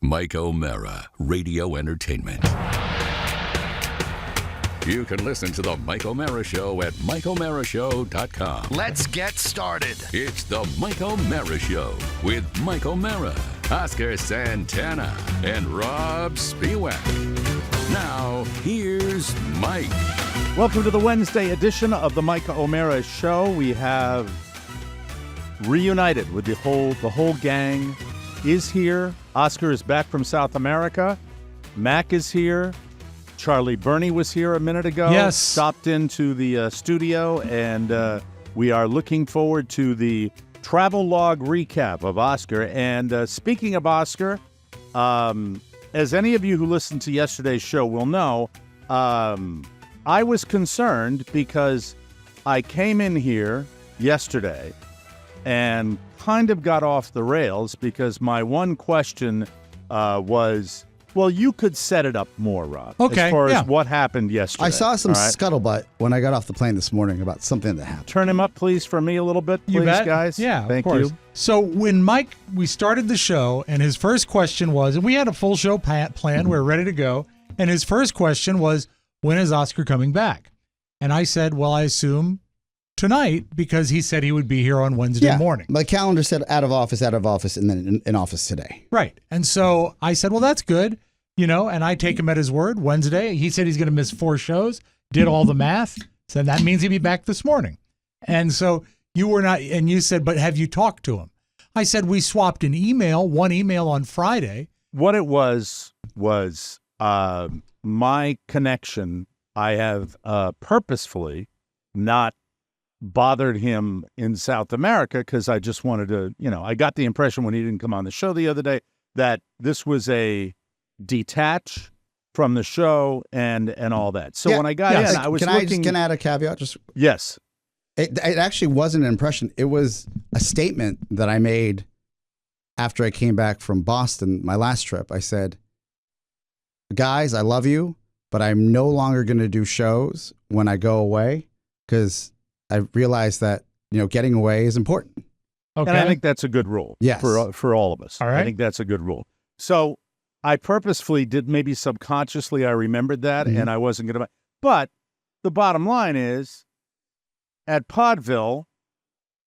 Mike O'Mara, Radio Entertainment. You can listen to the Mike O'Mara Show at MikeO'MaraShow.com. Let's get started. It's the Mike O'Mara Show with Mike O'Mara, Oscar Santana, and Rob Spiewak. Now, here's Mike. Welcome to the Wednesday edition of the Mike O'Mara Show. We have reunited with the whole gang is here. Oscar is back from South America. Mac is here. Charlie Burney was here a minute ago. Yes. Stopped into the studio, and we are looking forward to the travelogue recap of Oscar. And speaking of Oscar, as any of you who listened to yesterday's show will know, I was concerned because I came in here yesterday and kind of got off the rails because my one question was, well, you could set it up more, Rob, okay, as far as what happened yesterday. I saw some scuttlebutt when I got off the plane this morning about something that happened. Turn him up, please, for me a little bit, please, You bet. guys. Yeah, Thank of course. you. So when we started the show, and his first question was, and we had a full show planned, we were ready to go, and his first question was, when is Oscar coming back? And I said, well, I assume tonight, because he said he would be here on Wednesday morning. My calendar said out of office, and then in office today. Right. And so I said, well, that's good, and I take him at his word. Wednesday, he said he's going to miss 4 shows, did all the math, said that means he'd be back this morning. And so you were not, and you said, but have you talked to him? I said, we swapped one email on Friday. What it was my connection. I have purposefully not bothered him in South America because I just wanted to, I got the impression when he didn't come on the show the other day that this was a detach from the show and all that. So when I got in, I was looking. Can I add a caveat? Yes. It actually wasn't an impression. It was a statement that I made after I came back from Boston, my last trip. I said, guys, I love you, but I'm no longer going to do shows when I go away because I realized that, getting away is important. Okay. And I think that's a good rule for all of us. All right. I think that's a good rule. So I purposefully did, maybe subconsciously, I remembered that and I wasn't going to. But the bottom line is at Podville,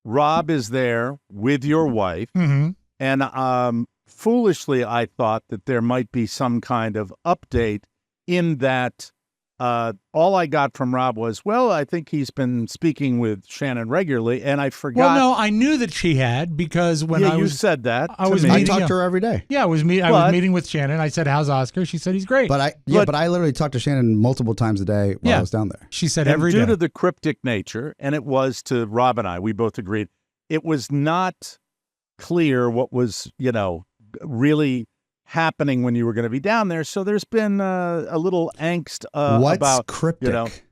Rob is there with your wife. Mm-hmm. And foolishly, I thought that there might be some kind of update in that. All I got from Rob was, well, I think he's been speaking with Shannon regularly, and I forgot. Well, no, I knew that she had because when you said that. I talked to her every day. Yeah, I was meeting with Shannon. I said, "How's Oscar?" She said, "He's great." But I literally talked to Shannon multiple times a day while I was down there. She said and every day. Due to the cryptic nature, and it was to Rob and I, we both agreed, it was not clear what was, really happening when you were going to be down there. So there's been a little angst about cryptic.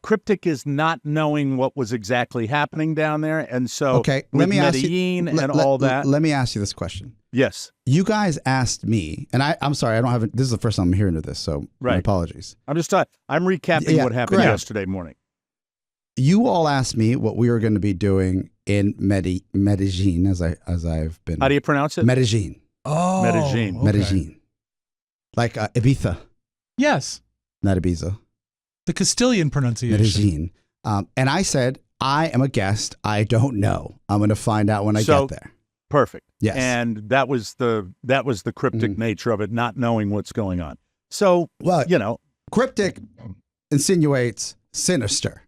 Cryptic is not knowing what was exactly happening down there, and so okay, with Medellín and all that. Let me ask you this question. Yes, you guys asked me, and I'm sorry, I don't have it. This is the first time I'm hearing of this, so my apologies. I'm recapping what happened yesterday morning. You all asked me what we were going to be doing in Medellín, as I've been. How do you pronounce it? Medellín. Oh, Medellín. Okay. Medellín. Like Ibiza. Yes. Not Ibiza. The Castilian pronunciation. Medellín. And I said, I am a guest. I don't know. I'm going to find out when I get there. Perfect. Yes. And that was the cryptic nature of it, not knowing what's going on. So, cryptic insinuates sinister.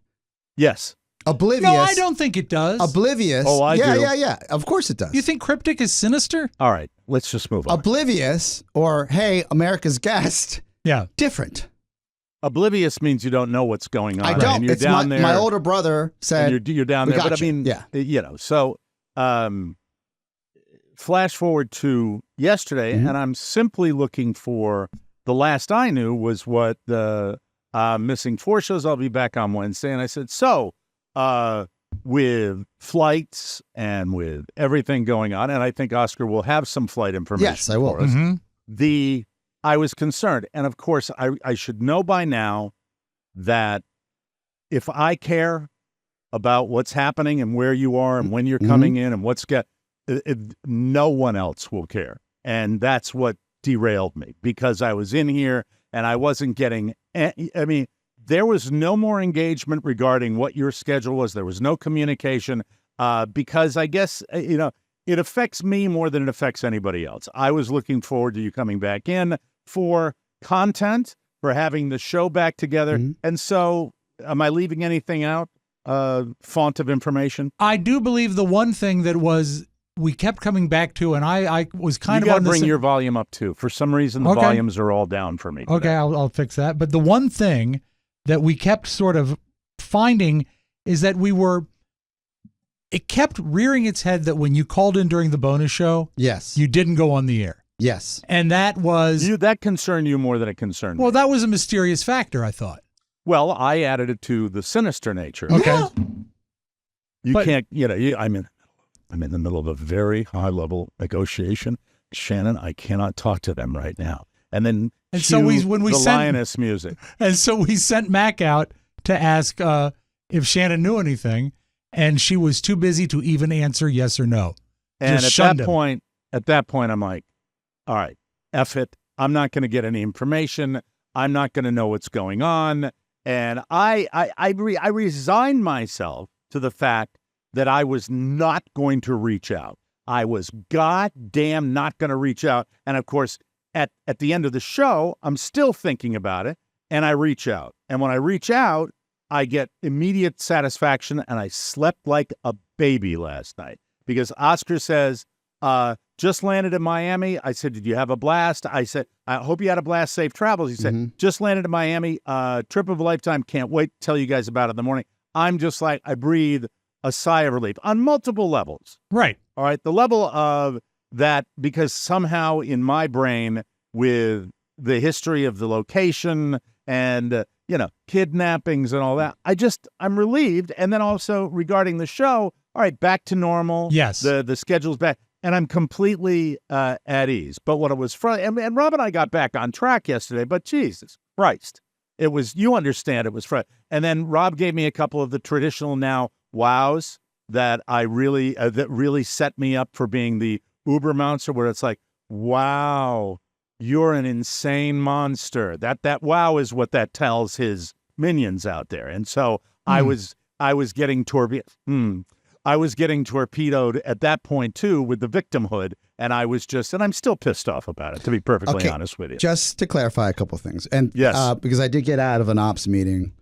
Yes. Oblivious. No, I don't think it does. Oblivious. Oh, I do. Yeah. Of course it does. You think cryptic is sinister? All right. Let's just move on. Oblivious or, hey, America's guest. Yeah. Different. Oblivious means you don't know what's going on. I don't. And you're it's down there. My older brother said, you're down there. But I you. mean, so flash forward to yesterday, and I'm simply looking for, the last I knew was what the missing 4 shows. I'll be back on Wednesday. And I said, with flights and with everything going on, and I think Oscar will have some flight information. Yes, I will. For us. I was concerned. And of course, I should know by now that if I care about what's happening and where you are and when you're coming in and no one else will care. And that's what derailed me because I was in here and I wasn't getting, I mean, there was no more engagement regarding what your schedule was. There was no communication because I guess, it affects me more than it affects anybody else. I was looking forward to you coming back in for content, for having the show back together. Mm-hmm. And so, am I leaving anything out? Font of information? I do believe the one thing that we kept coming back to, and I was kind you of got on to bring this. your volume up too. For some reason, the Okay. volumes are all down for me today. Okay, I'll fix that. But the one thing that we kept sort of finding is that it kept rearing its head that when you called in during the bonus show, Yes. you didn't go on the air. Yes. And that was, That concerned you more than it concerned me. well, that was a mysterious factor, I thought. Well, I added it to the sinister nature. Okay. You But- can't, I'm in the middle of a very high level negotiation. Shannon, I cannot talk to them right now. And then And so when we the sent- lioness music. And so we sent Mac out to ask if Shannon knew anything, and she was too busy to even answer yes or no. And Just at shunned that him. point, I'm like, all right, F it. I'm not going to get any information. I'm not going to know what's going on. And I resigned myself to the fact that I was not going to reach out. I was goddamn not going to reach out. And of course, at the end of the show, I'm still thinking about it, and I reach out. And when I reach out, I get immediate satisfaction, and I slept like a baby last night because Oscar says, just landed in Miami. I said, did you have a blast? I said, I hope you had a blast, safe travels. He said, just landed in Miami, trip of a lifetime. Can't wait to tell you guys about it in the morning. I'm just like, I breathe a sigh of relief on multiple levels. Right. All right. The level of that, because somehow in my brain, with the history of the location and, kidnappings and all that, I'm relieved. And then also regarding the show, all right, back to normal. Yes. The schedule's back. And I'm completely at ease. But what it was and Rob and I got back on track yesterday, but Jesus Christ, it was, you understand, it was And then Rob gave me a couple of the traditional now wows that that really set me up for being the Uber monster, where it's like, wow, you're an insane monster. That wow is what that tells his minions out there. And so I was getting I was getting torpedoed at that point too with the victimhood, and I'm still pissed off about it, to be perfectly honest with you. Just to clarify a couple things, and yes, because I did get out of an ops meeting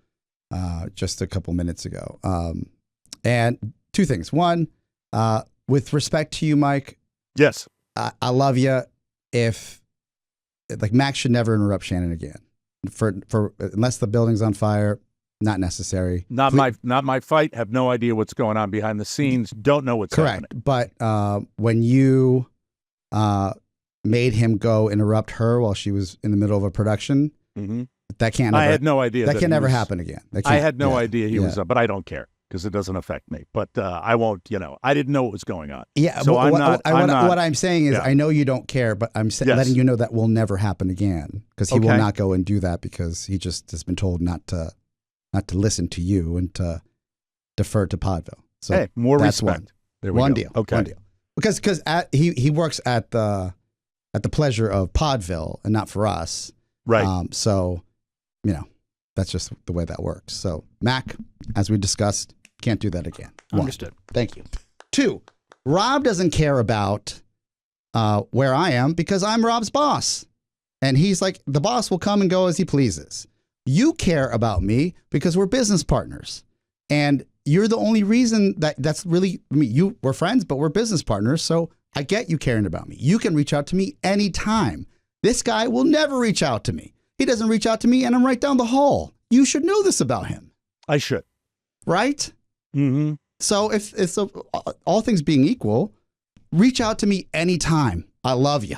just a couple minutes ago, and two things. One, with respect to you, Mike. Yes, I love you. If Max should never interrupt Shannon again, for unless the building's on fire. Not necessary. Not my fight. Have no idea what's going on behind the scenes. Don't know what's correct. happening. But when you made him go interrupt her while she was in the middle of a production, that can't. I had no idea that can never happen again. I had no idea he was up, but I don't care because it doesn't affect me. But I won't. I didn't know what was going on. Yeah. So what I'm saying is, I know you don't care, but I'm letting you know that will never happen again because he will not go and do that because he just has been told not to listen to you and to defer to Podville. So hey, more that's respect. One go. deal. Okay. One deal. Because he works at the pleasure of Podville and not for us. Right. So, that's just the way that works. So, Mac, as we discussed, can't do that again. Understood. Thank you. 2, Rob doesn't care about where I am because I'm Rob's boss. And he's like, the boss will come and go as he pleases. You care about me because we're business partners. And you're the only reason that's really, we're friends, but we're business partners. So I get you caring about me. You can reach out to me anytime. This guy will never reach out to me. He doesn't reach out to me and I'm right down the hall. You should know this about him. I should. Right? Mm-hmm. So if all things being equal, reach out to me anytime. I love you.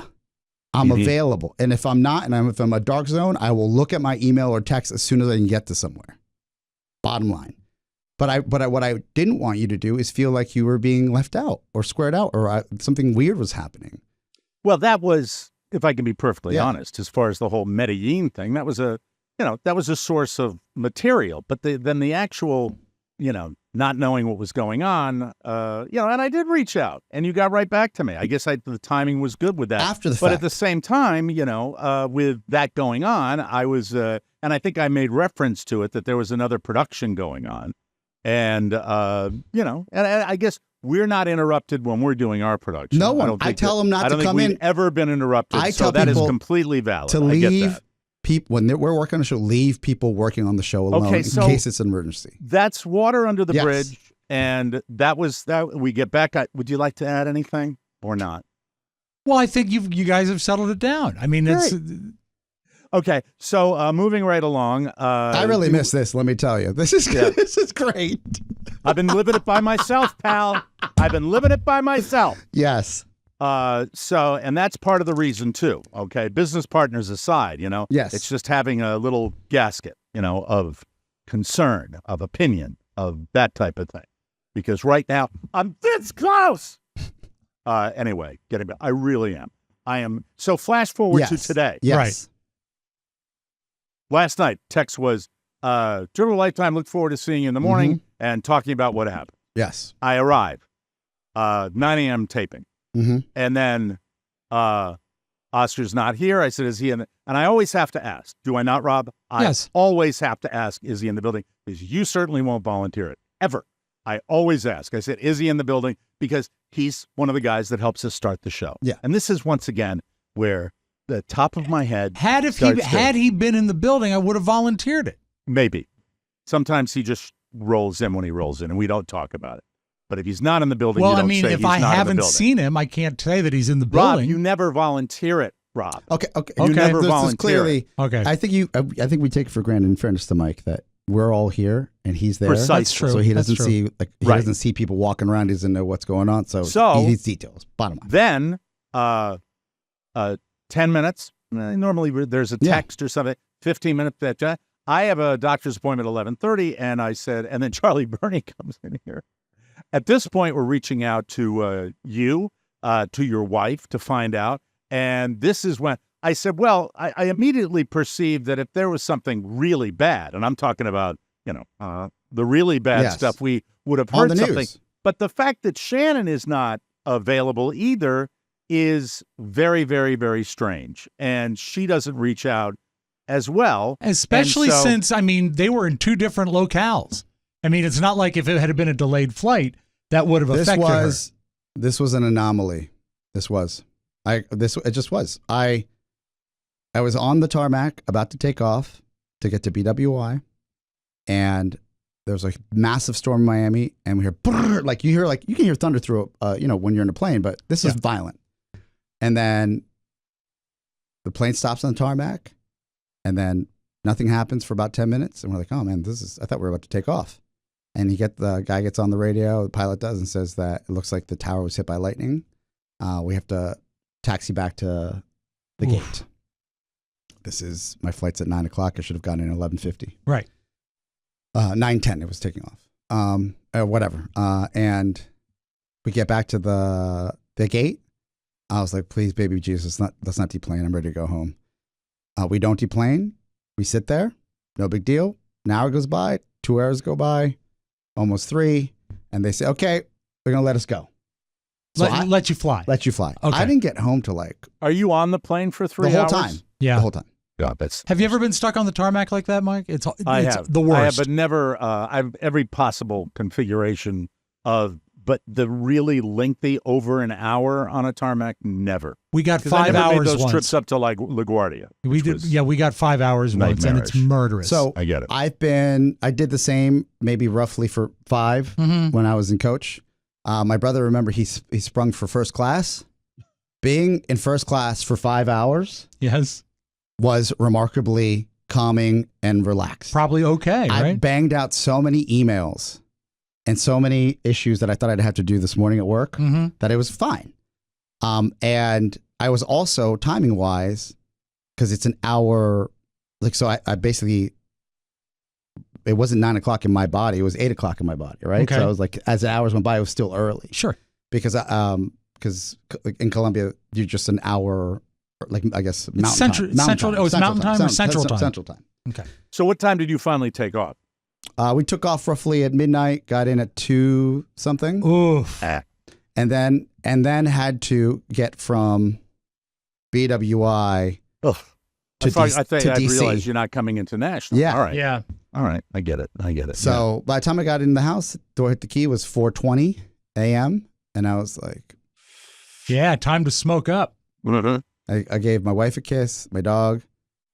I'm available. And if I'm not, and if I'm a dark zone, I will look at my email or text as soon as I can get to somewhere. Bottom line. But what I didn't want you to do is feel like you were being left out or squared out or something weird was happening. Well, that was, if I can be perfectly honest, as far as the whole Medellín thing, that was a source of material. But then the actual not knowing what was going on, and I did reach out, and you got right back to me. I guess the timing was good with that. After the but fact. at the same time, with that going on, I was, and I think I made reference to it that there was another production going on, and and I guess we're not interrupted when we're doing our production. No one. I tell them not to come in. I don't think we've ever been interrupted. I tell that is people completely valid. to I get leave that. people when we're working on the show. Leave people working on the show alone in case it's an emergency. That's water under the Yes. bridge, and that was that. We get back. Would you like to add anything or not? Well, I think you guys have settled it down. I mean, it's Okay, so moving right along. I really miss this. Let me tell you, this is Yeah. this is great. I've been living it by myself, pal. I've been living it by myself. Yes. And that's part of the reason too. Okay, business partners aside, Yes. it's just having a little gasket, of concern, of opinion, of that type of thing. Because right now I'm this close. Anyway, getting back, I really am. I am. So flash forward to today. Yes. Right. Last night, text was, "Trip of a lifetime. Look forward to seeing you in the morning and talking about what happened." Yes. I arrive, 9 a.m. taping. Mm-hmm. And then Oscar's not here. I said, is he in the... And I always have to ask, do I not, Rob? I Yes. always have to ask, is he in the building? Because you certainly won't volunteer it, ever. I always ask. I said, is he in the building? Because he's one of the guys that helps us start the show. Yeah. And this is, once again, where the top of my head had he been in the building, I would have volunteered it. Maybe. Sometimes he just rolls in when he rolls in, and we don't talk about it. But if he's not in the building, Well, you don't I mean, say if he's I not in the haven't building. seen him, I can't say that he's in the Rob, building. you never volunteer it, Rob. Okay. You never This is volunteer. clearly. Okay. I think we take it for granted, in fairness to Mike, that we're all here and he's there. Precisely. That's true. So he That's doesn't true. see Right. doesn't see people walking around. He doesn't know what's going on. So he needs details. Bottom line. Then, 10 minutes. Normally there's a text or something. 15 minutes. I have a doctor's appointment at 11:30, and I said, and then Charlie Burney comes in here. At this point, we're reaching out to you, to your wife, to find out. And this is when I said, well, I immediately perceived that if there was something really bad, and I'm talking about, the really bad Yes. stuff, we would have On heard the something. news. But the fact that Shannon is not available either is very, very, very strange. And she doesn't reach out as well. Especially And so- since, I mean, they were in two different locales. I mean, it's not like if it had been a delayed flight, that would have affected her. This was an anomaly. It just was. I was on the tarmac about to take off to get to BWI, and there was a massive storm in Miami, and we hear brrr, you can hear thunder through when you're in a plane, but this is violent. And then the plane stops on the tarmac, and then nothing happens for about 10 minutes, and we're like, oh man, I thought we were about to take off. And the guy gets on the radio, the pilot does, and says that it looks like the tower was hit by lightning. We have to taxi back to the gate. My flight's at 9 o'clock. I should have gotten in at 11:50. Right. 9:10 it was taking off. Whatever. And we get back to the gate. I was like, please, baby Jesus, let's not deplane. I'm ready to go home. We don't deplane. We sit there. No big deal. An hour goes by. 2 hours go by. Almost 3. And they say, okay, they're going to let us go. So Let you fly. let you fly. Okay. I didn't get home till Are you on the plane for 3 the whole hours? time. Yeah. The whole time. God, that's... Have you ever been stuck on the tarmac like that, Mike? It's I have. the worst. I have, but never. I've every possible configuration of, but the really lengthy over an hour on a tarmac, never. We got 'Cause 5 I never hours made those once. trips up to like LaGuardia. We which did. was- Yeah, we got 5 hours once, and it's nightmarish. murderous. So I get it. I did the same, maybe roughly for 5 when I was in coach. My brother, remember, he sprung for first class. Being in first class for 5 hours yes, was remarkably calming and relaxed. probably okay, I right? banged out so many emails and so many issues that I thought I'd have to do this morning at work that it was fine. And I was also timing wise, because it's an hour, so I basically, it wasn't 9 o'clock in my body, it was 8 o'clock in my body, right? Okay. So I was like, as the hours went by, it was still early. Sure. Because in Colombia, you're just an hour, I guess, mountain central- time. central- oh, it's mountain time or central time? Central time. Okay. So what time did you finally take off? We took off roughly at midnight, got in at 2 something, Oof. and then had to get from BWI Ugh. to I thought to I DC. realized you're not coming international. Yeah. All right. Yeah. All right. I get it. So by the time I got in the house, door hit the key was 4:20 a.m. and I was like, Yeah. Time to smoke up. Mhm. I gave my wife a kiss, my dog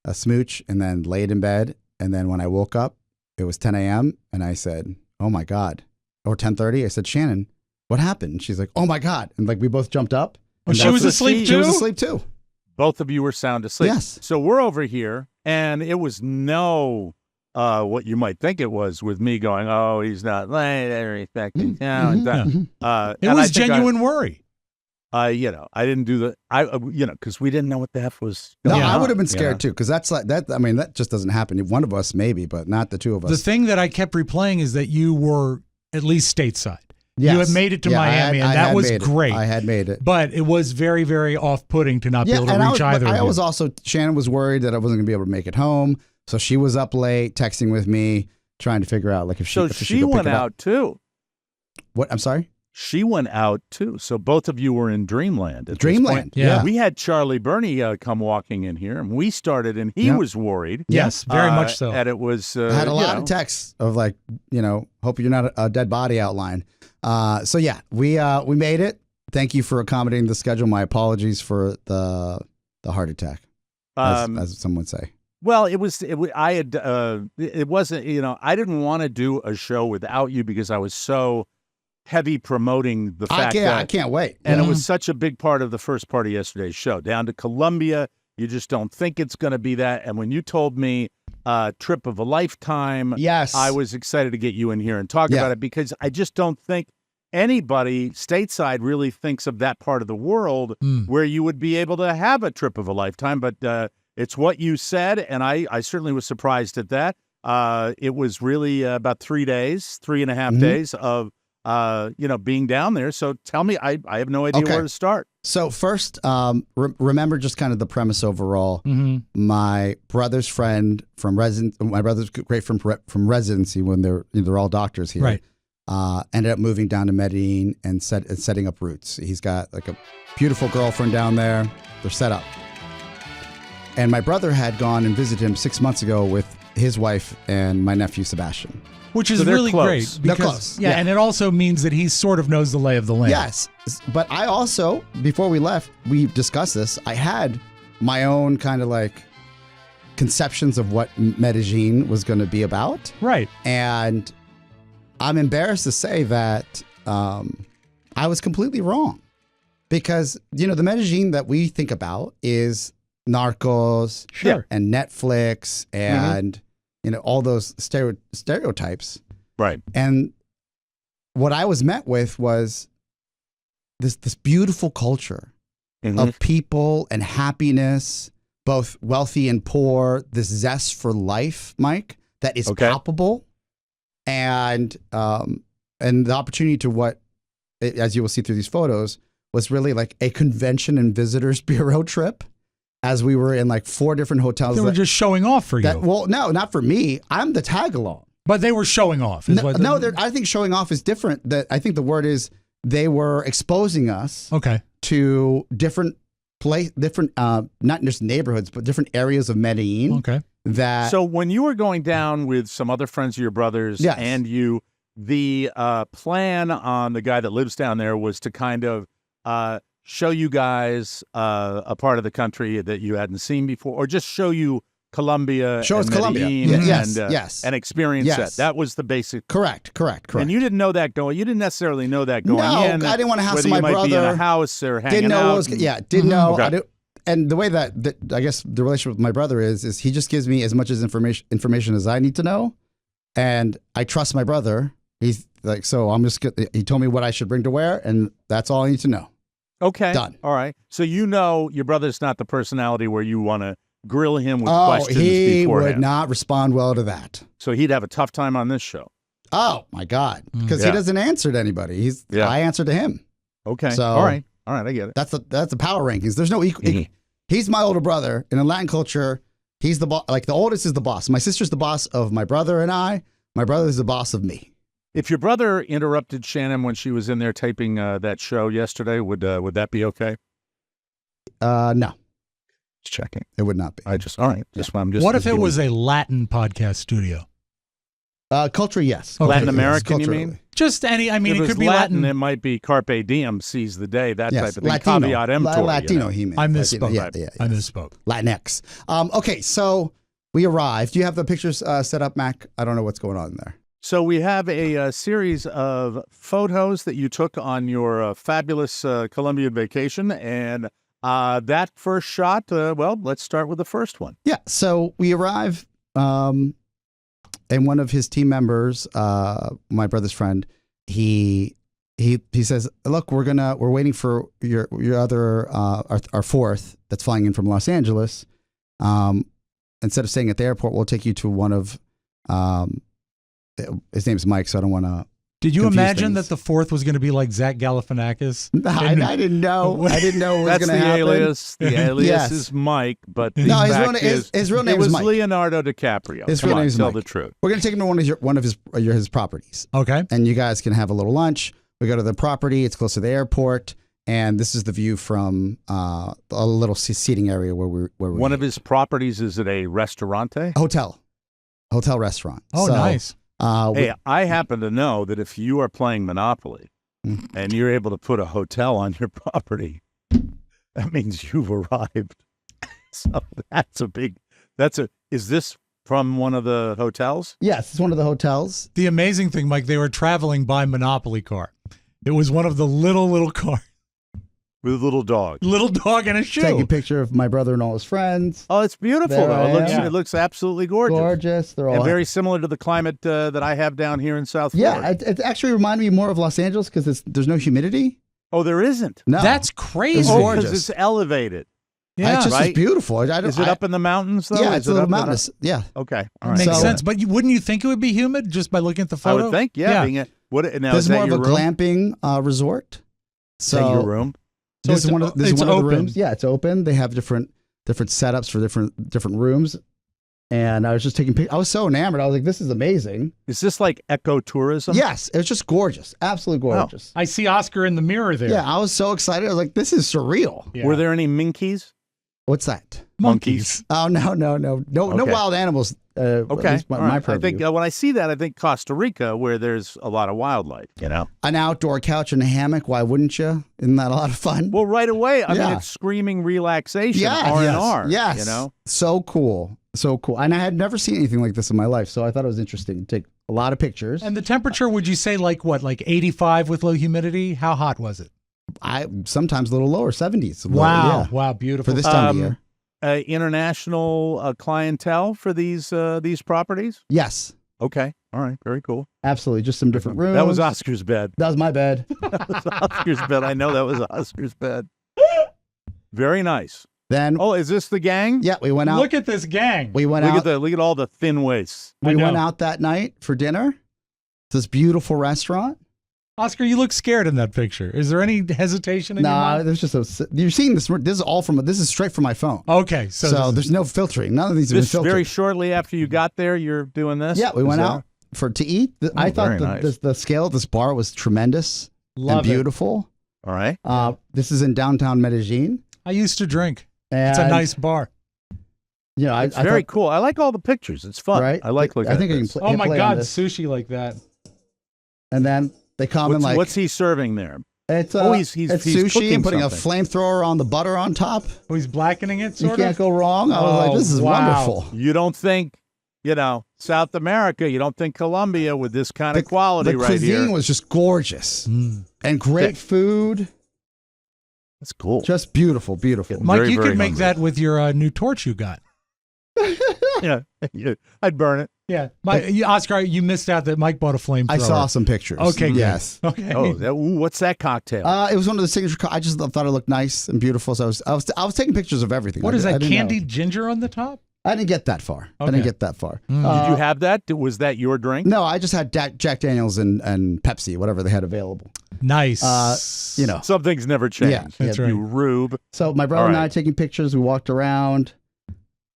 a smooch, and then laid in bed. And then when I woke up, it was 10 a.m. and I said, "Oh my God," or 10:30. I said, "Shannon, what happened?" She's like, "Oh my God," and like we both jumped up. Oh, And she that's was what- asleep She was too? asleep too. Both of you were sound asleep. Yes. So we're over here, and it was no what you might think it was with me going, "Oh, he's not late," or he's back in town. It And I was think genuine worry. I didn't do because we didn't know what the F was. No, going I on, would have been you scared know? too, because that's like that. I mean, that just doesn't happen. One of us maybe, but not the two of us. The thing that I kept replaying is that you were at least stateside. Yes. You had made it to Yeah, I Miami, had- and I that had was made it. great. I had made it. But it was very, very off-putting to not be able to and reach either I of you. was also, Shannon was worried that I wasn't going to be able to make it home. So she was up late texting with me, trying to figure out like if she So if she could pick went it up. out too. What? I'm sorry? She went out too. So both of you were in Dreamland. At this Dreamland. point. Yeah. We had Charlie Burney come walking in here, and we started, and he Yeah. was worried. Yes, very much so. And it was. I had a lot of of texts of like, hope you're not a dead body outline. So yeah, we made it. Thank you for accommodating the schedule. My apologies for the heart attack, as some would say. Well, it wasn't. I didn't want to do a show without you because I was so heavy promoting the fact I can't wait. and it was such a big part of the first part of yesterday's show. Down to Colombia, you just don't think it's going to be that. And when you told me trip of a lifetime, Yes. I was excited to get you in here and talk about it because I just don't think anybody stateside really thinks of that part of the world where you would be able to have a trip of a lifetime. But it's what you said, and I certainly was surprised at that. It was really about 3 days, 3.5 days of being down there. So tell me, I have no idea where to start. So first, remember just kind of the premise overall. My brother's friend from my brother's great friend from residency when they're all doctors here. Right. Ended up moving down to Medellín and setting up roots. He's got like a beautiful girlfriend down there. They're set up. And my brother had gone and visited him 6 months ago with his wife and my nephew Sebastian. Which is So they're really close. great. They're Because, close. Yeah, Yeah. and it also means that he sort of knows the lay of the land. Yes, but I also, before we left, we discussed this. I had my own kind of like conceptions of what Medellín was going to be about. Right. And I'm embarrassed to say that I was completely wrong. Because, the Medellín that we think about is Narcos Sure. and Netflix and, all those stereotypes. Right. And what I was met with was this beautiful culture of people and happiness, both wealthy and poor, this zest for life, Mike, that is palpable. And the opportunity to as you will see through these photos, was really like a convention and visitors bureau trip. As we were in like 4 different hotels. They were just showing off for you. Well, no, not for me. I'm the tag along. But they were showing off. I think showing off is different. I think the word is they were exposing us to different not just neighborhoods, but different areas of Medellín. Okay. So when you were going down with some other friends of your brothers and you, the plan on the guy that lives down there was to kind of show you guys a part of the country that you hadn't seen before, or just show you Colombia. Show us Colombia. Yes. And experience Yes. that. That was the basic. Correct. And you didn't know that going. You didn't necessarily know that going in. No, I didn't want to hassle whether my you might brother. be in a house or hanging Didn't know out. what was. Didn't know. Okay. And the way that I guess the relationship with my brother is he just gives me as much as information as I need to know, and I trust my brother. He's like, so I'm just. He told me what I should bring to wear, and that's all I need to know. Okay. Done. All right. So your brother's not the personality where you want to grill him with questions he beforehand. would not respond well to that. So he'd have a tough time on this show. Oh my God, because he doesn't answer to anybody. I answer to him. Okay. So all right, I get it. That's the power rankings. There's no equal. He's my older brother in a Latin culture. He's the boss. Like the oldest is the boss. My sister's the boss of my brother and I. My brother's the boss of me. If your brother interrupted Shannon when she was in there taping that show yesterday, would that be okay? No, Just checking. it would not be. All right. I'm just. What if it was a Latin podcast studio? Culture, yes. Okay. Latin Yes, American? You culturally. mean? Just any. I mean, If it was could be Latin. Latin. It might be Carpe Diem, seize the day, that Yes, type of thing. Latino. Caveat emptor. Latino, he meant. I misspoke. Latino, I misspoke. Latinx. Okay, so we arrived. Do you have the pictures set up, Mac? I don't know what's going on there. So we have a series of photos that you took on your fabulous Colombian vacation, and that first shot. Well, let's start with the first one. Yeah, so we arrive, and one of his team members, my brother's friend, he says, "Look, we're waiting for your other our fourth that's flying in from Los Angeles. Instead of staying at the airport, we'll take you to one of his name's Mike, so I don't want to." Did you confuse imagine things. that the fourth was going to be like Zach Galifianakis? I didn't know. I didn't know it was That's going the to happen. alias. The alias Yes. is Mike, but the No, fact his real name it was is Mike. Leonardo DiCaprio. His Come real on, name is tell Mike. the truth. We're going to take him to one of his properties, Okay. and you guys can have a little lunch. We go to the property. It's close to the airport, and this is the view from a little seating area where we One of his properties is at a restaurante. hotel restaurant. Oh, So, nice. Hey, I happen to know that if you are playing Monopoly and you're able to put a hotel on your property, that means you've arrived. So is this from one of the hotels? yes, it's one of the hotels. The amazing thing, Mike, they were traveling by Monopoly car. It was one of the little cars. With a little dog. Little dog and a shoe. Taking a picture of my brother and all his friends. Oh, it's beautiful, There though. I am. It looks absolutely gorgeous. Gorgeous. They're all And very similar to the climate that I have down here in South Yeah, Florida. it actually reminded me more of Los Angeles because there's no humidity. Oh, there isn't. No, That's crazy. It's Oh, gorgeous. because it's elevated. Yeah. It's just right? it's beautiful. Is it up in the mountains, though? Yeah, Is it's a it little up in mountainous. Yeah. Okay, all right. Makes So- sense. But wouldn't you think it would be humid just by looking at the I photo? would think, yeah. Being now, This is is that more of your a room? glamping resort. Is that your room? So This is it's- one of this is it's one of the open. rooms. Yeah, it's open. They have different setups for different rooms. And I was just taking pictures. I was so enamored. I was like, "This is amazing." Is this like ecotourism? Yes, it was just gorgeous. Absolutely gorgeous. I see Oscar in the mirror there. Yeah, I was so excited. I was like, "This is surreal." Yeah. Were there any minkies? What's that? monkeys? Oh no Okay. wild animals. At Okay. least my all right. I purview. think when I see that, I think Costa Rica, where there's a lot of wildlife, An outdoor couch and a hammock. Why wouldn't you? Isn't that a lot of fun? Well, right away, I mean, Yeah. it's screaming relaxation, Yeah, R&R, yes. So cool. And I had never seen anything like this in my life, so I thought it was interesting to take a lot of pictures. And the temperature, would you say like 85 with low humidity? How hot was it? I sometimes a little lower, 70s. Wow. Yeah, Wow. Beautiful. for this time of year. International clientele for these properties? Yes, Okay. All right. Very cool. absolutely. Just some different rooms. That was Oscar's bed. That was my bed. That was Oscar's bed. I know that was Oscar's bed. Very nice. Then, Oh, is this the gang? yeah, we went out. Look at this gang. We went out. Look at all the thin waists. We I know. went out that night for dinner. This beautiful restaurant. Oscar, you look scared in that picture. Is there any hesitation in your No, mind? there's just you're seeing this. This is straight from my phone. Okay. So, So there's no filtering. None of these have been This filtered. very shortly after you got there, you're doing this? Yeah, we Is went that- out to eat. I thought very nice. the scale of this bar was tremendous love and beautiful. All right. This is in downtown Medellín. I used to drink. And, It's a nice bar. You know, It's I very thought, cool. I like all the pictures. It's fun. right. I like looking I think at I can this. play, Oh my play on God, this. sushi like that. And then they come in like What's he serving there? it's he's it's cooking sushi and putting something. a flamethrower on the butter on top. Oh, he's blackening it, You sort can't of? go wrong. I was Oh, like, this is wow. wonderful. You don't think, South America, you don't think Colombia with this kind of quality The right cuisine here. was just gorgeous and great food. That's cool. Just beautiful, beautiful. Mike, Very, you very could make hungry. that with your new torch you got. yeah. I'd burn it. Yeah. Oscar, you missed out that Mike bought a flamethrower. I saw some pictures. Okay, good. Yes. Okay. Oh, what's that cocktail? It was one of the signature. I just thought it looked nice and beautiful. So I was taking pictures of everything. What I is did- I that, didn't know. candied ginger on the top? I didn't get that far. I Okay. didn't get that far. Did you have that? Was that your drink? No, I just had Jack Daniels and Pepsi, whatever they had available. Nice. Some things never change. Yeah, that's You right. rube. So my brother All and I right. taking pictures. We walked around.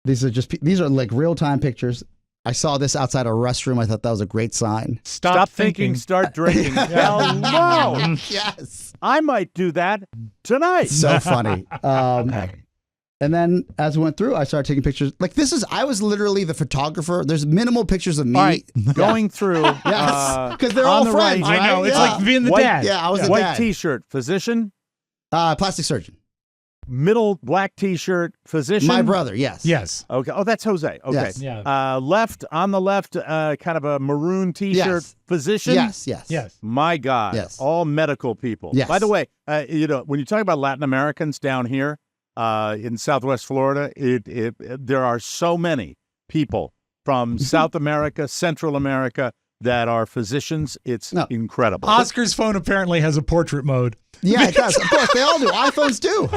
These are like real time pictures. I saw this outside a restroom. I thought that was a great sign. Stop thinking, start drinking. Hello. Yes. I might do that tonight. So funny. And then as we went through, I started taking pictures. Like I was literally the photographer. There's minimal pictures of me. All right, going through. Yes, because they're on all the friends, right. right? I know. It's like being the White- dad. Yeah, I was the White dad. T-shirt, physician. Plastic surgeon. Middle black T-shirt, physician. My brother, yes. Yes. Okay. Oh, that's Jose. Okay. Yes. Yeah. Left on the left, kind of a maroon T-shirt, Yes. physician. Yes, yes. Yes. My God. Yes. All medical people. Yes. By the way, when you talk about Latin Americans down here in Southwest Florida, there are so many people from South America, Central America that are physicians. It's incredible. Oscar's phone apparently has a portrait mode. Yeah, it does. Of course, they all do. iPhones do.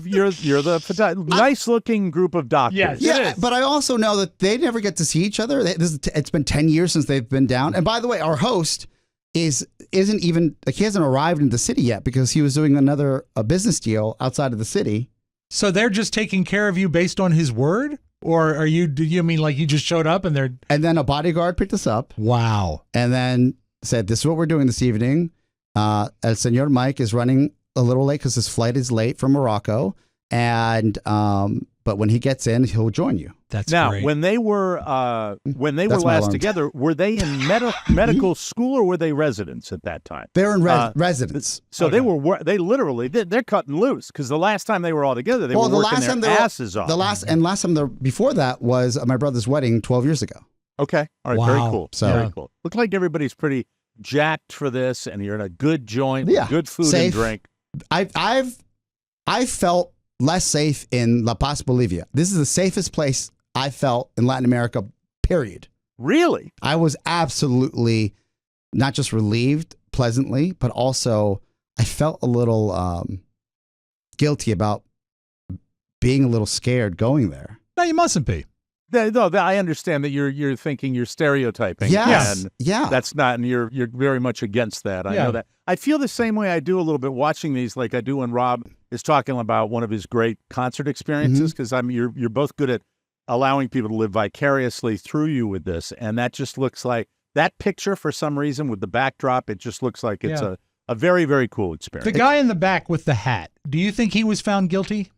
You're the nice-looking group of doctors. Yes. Yeah, but I also know that they never get to see each other. It's been 10 years since they've been down. And by the way, our host isn't even like he hasn't arrived in the city yet because he was doing a business deal outside of the city. So they're just taking care of you based on his word? Or do you mean like you just showed up and they're... And then a bodyguard picked us up. Wow. And then said, this is what we're doing this evening. El Senor Mike is running a little late because his flight is late from Morocco. And but when he gets in, he'll join you. That's now, great. when they were That's my last alarm. together, were they in medical school or were they residents at that time? They're in residence. So they literally they're cutting loose because the last time they were all together, they were working their asses off. Last time before that was my brother's wedding 12 years ago. Okay, all right, Wow. very cool. So- very cool. Look like everybody's pretty jacked for this, and you're in a good joint, with Yeah, good food safe. and drink. I felt less safe in La Paz, Bolivia. This is the safest place I felt in Latin America, period. Really? I was absolutely not just relieved pleasantly, but also I felt a little guilty about being a little scared going there. No, you mustn't be. No, I understand that you're thinking you're stereotyping. Yes. and Yeah. that's not, and you're very much against that. I Yeah. know that. I feel the same way I do a little bit watching these, like I do when Rob is talking about one of his great concert experiences, because you're both good at allowing people to live vicariously through you with this, and that just looks like that picture for some reason with the backdrop. It just looks like it's a very, very cool experience. The guy in the back with the hat, do you think he was found guilty?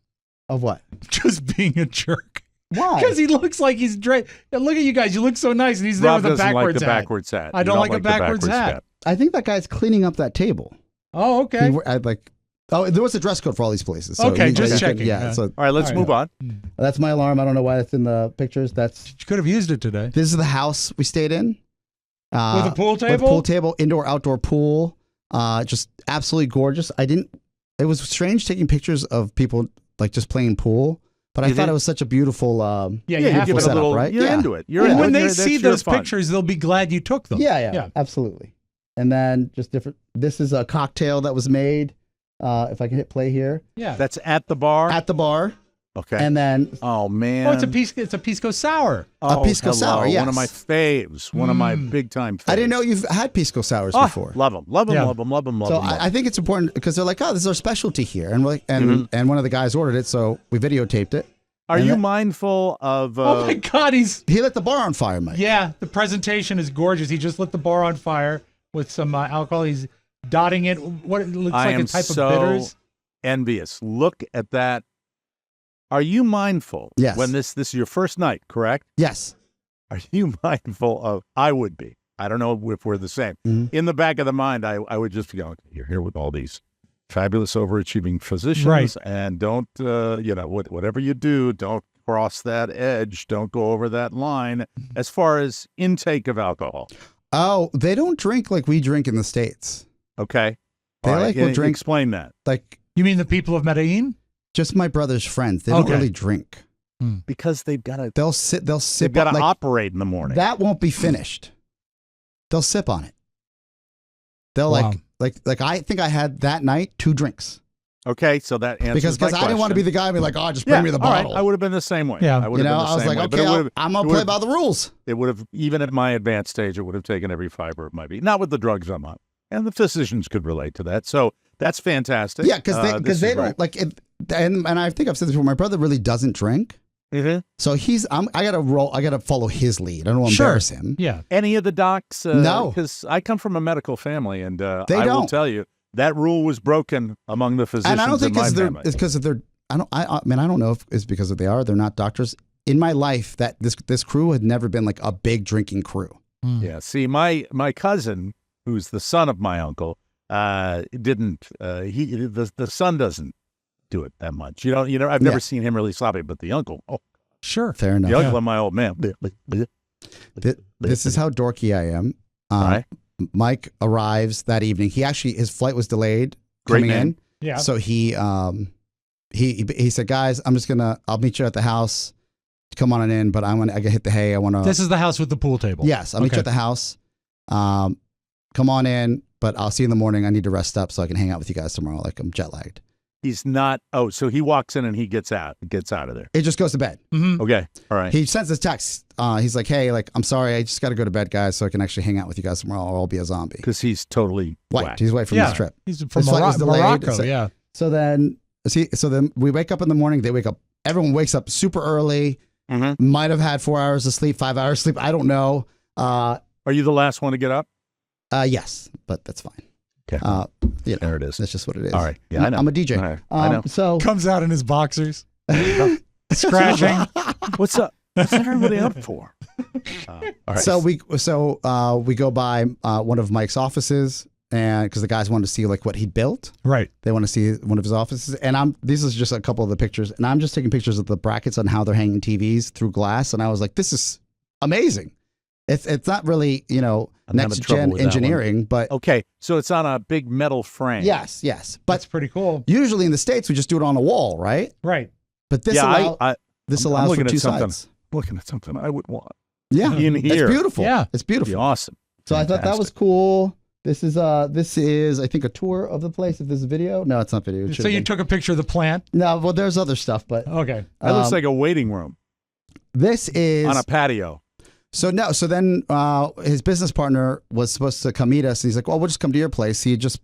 Of what? Just being a jerk. Why? Because he looks like he's dressed. Look at you guys. You look so nice, and he's there Rob with a doesn't like backwards the hat. backwards hat. I You don't like a the backwards hat. I think that guy's cleaning up that table. Oh, okay. There was a dress code for all these places. So Okay, just you checking. could- yeah. Yeah. So All right, let's move on. that's my alarm. I don't know why it's in the pictures. You could have used it today. This is the house we stayed in. With a pool table? With a pool table, indoor, outdoor pool. Just absolutely gorgeous. It was strange taking pictures of people like just playing pool, but I thought it was such a beautiful. Yeah, You have give to. it a little. right? You're Yeah. into it. You're And into when it. they That's see your those fun. pictures, they'll be glad you took them. Yeah, absolutely. And then just different. This is a cocktail that was made. If I can hit play here, Yeah. That's at the bar. at the bar, Okay. and then Oh man. Oh, it's a pisco sour. Oh, pisco sour, hello. yes. One of my faves. One of my big time faves. I didn't know you've had pisco sours Oh, before. love them. Love them. Yeah. Love them. Love them. Love So them. I think it's important because they're like, oh, this is our specialty here, and we're like, and one of the guys ordered it, so we videotaped it. Are and you that- mindful of? Oh my God, He lit the bar on fire, Mike. Yeah, the presentation is gorgeous. He just lit the bar on fire with some alcohol. He's dotting it. What it looks I like am a type so of bitters. envious. Look at that. Are you mindful? Yes. When this is your first night, correct? Yes. Are you mindful of? I would be. I don't know if we're the same. In the back of the mind, I would just be going, you're here with all these fabulous overachieving physicians, Right. and don't whatever you do, don't cross that edge, don't go over that line as far as intake of alcohol. Oh, they don't drink like we drink in the States. Okay, They All like will drink Explain that. like You mean the people of Medellín? just my brother's friends. They don't Okay. really drink. Because they've got to. They'll sip. They've got to like, operate in the morning. That won't be finished. They'll sip on it. They'll Wow. like I think I had that night 2 drinks Okay, so that answers because my I didn't want to be question. the guy and be like, oh, just bring me the all right. bottle. I would have been the same way. Yeah. I would You have know, been the I was same like, way. But okay, it would have, I'm gonna play by the rules. it would have, even at my advanced stage, it would have taken every fiber of my being. Not with the drugs I'm on, and the physicians could relate to that. So that's fantastic. Yeah, because This they is don't great. like it. And I think I've said this before. My brother really doesn't drink. So I gotta follow his lead. I don't want to Sure. embarrass him. Yeah. Any of the docs? No. Because I come from a medical family, and They I will don't. tell you that rule was broken among the physicians And I don't think in my it's family. because of their. I mean, I don't know if it's because of they're not doctors. In my life, that this crew had never been like a big drinking crew. Yeah. See, my cousin, who's the son of my uncle, didn't. The son doesn't do it that much. I've never seen him really sloppy, but the uncle. Oh, Sure. Fair enough. the uncle and my old man. This is how dorky I am. Right. Mike arrives that evening. His flight was delayed Great coming man. in. Yeah. So he said, guys, I'll meet you at the house. Come on in, but I gotta hit the hay. This is the house with the pool table. Yes, I'll meet you at the house. Come on in, but I'll see you in the morning. I need to rest up so I can hang out with you guys tomorrow. Like I'm jet lagged. He's not. Oh, so he walks in and he gets out of there. It just goes to bed. Mhm. Okay. All right. He sends this text. He's like, hey, I'm sorry. I just got to go to bed, guys, so I can actually hang out with you guys tomorrow or I'll be a zombie. Because he's totally White. whacked. He's away from Yeah. his trip. He's from His flight was delayed. Morocco. So- Yeah. So then we wake up in the morning. They wake up. Everyone wakes up super early. Mm-hmm. Might have had 4 hours of sleep, 5 hours of sleep. I don't know. Are you the last one to get up? Yes, but that's fine. Okay. There it is. That's just what it is. All right. Yeah, I know. I'm a DJ. All right. I know. So Comes out in his boxers, scratching. What's up? What's everybody up for? All right. So we go by one of Mike's offices, and because the guys wanted to see like what he built, Right. they want to see one of his offices. And these is just a couple of the pictures, and I'm just taking pictures of the brackets on how they're hanging TVs through glass, and I was like, this is amazing. It's not really I'm having next trouble gen with that engineering, but okay. So it's on a big metal frame. yes, That's but pretty cool. usually in the States we just do it on a wall, right? Right. But this Yeah. allows I'm for looking at two something. sides. Looking at something I would want Yeah, in here. it's beautiful. Yeah. It's It'd be beautiful. awesome. So I thought that was Fantastic. cool. This is I think a tour of the place. If this is video, no, it's not video. It So should've you been. took a picture of the plant. No, well, there's other stuff, but Okay. That looks like a waiting room this is on a patio. So then his business partner was supposed to come meet us. And he's like, well, we'll just come to your place. He just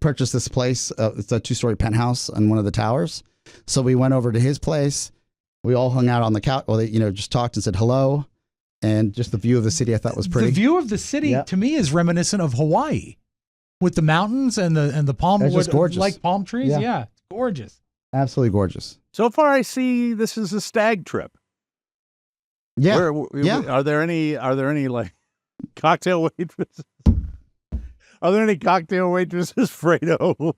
purchased this place. It's a 2-story penthouse on one of the towers. So we went over to his place. We all hung out on the couch, or just talked and said hello. And just the view of the city I thought was pretty. The view of the city Yeah. to me is reminiscent of Hawaii, with the mountains and the palm It's just gorgeous. like palm trees. Yeah. Yeah, it's gorgeous. Absolutely gorgeous. So far, I see this is a stag trip. Yeah. Yeah. Are there any like cocktail waitresses? Are there any cocktail waitresses, Fredo?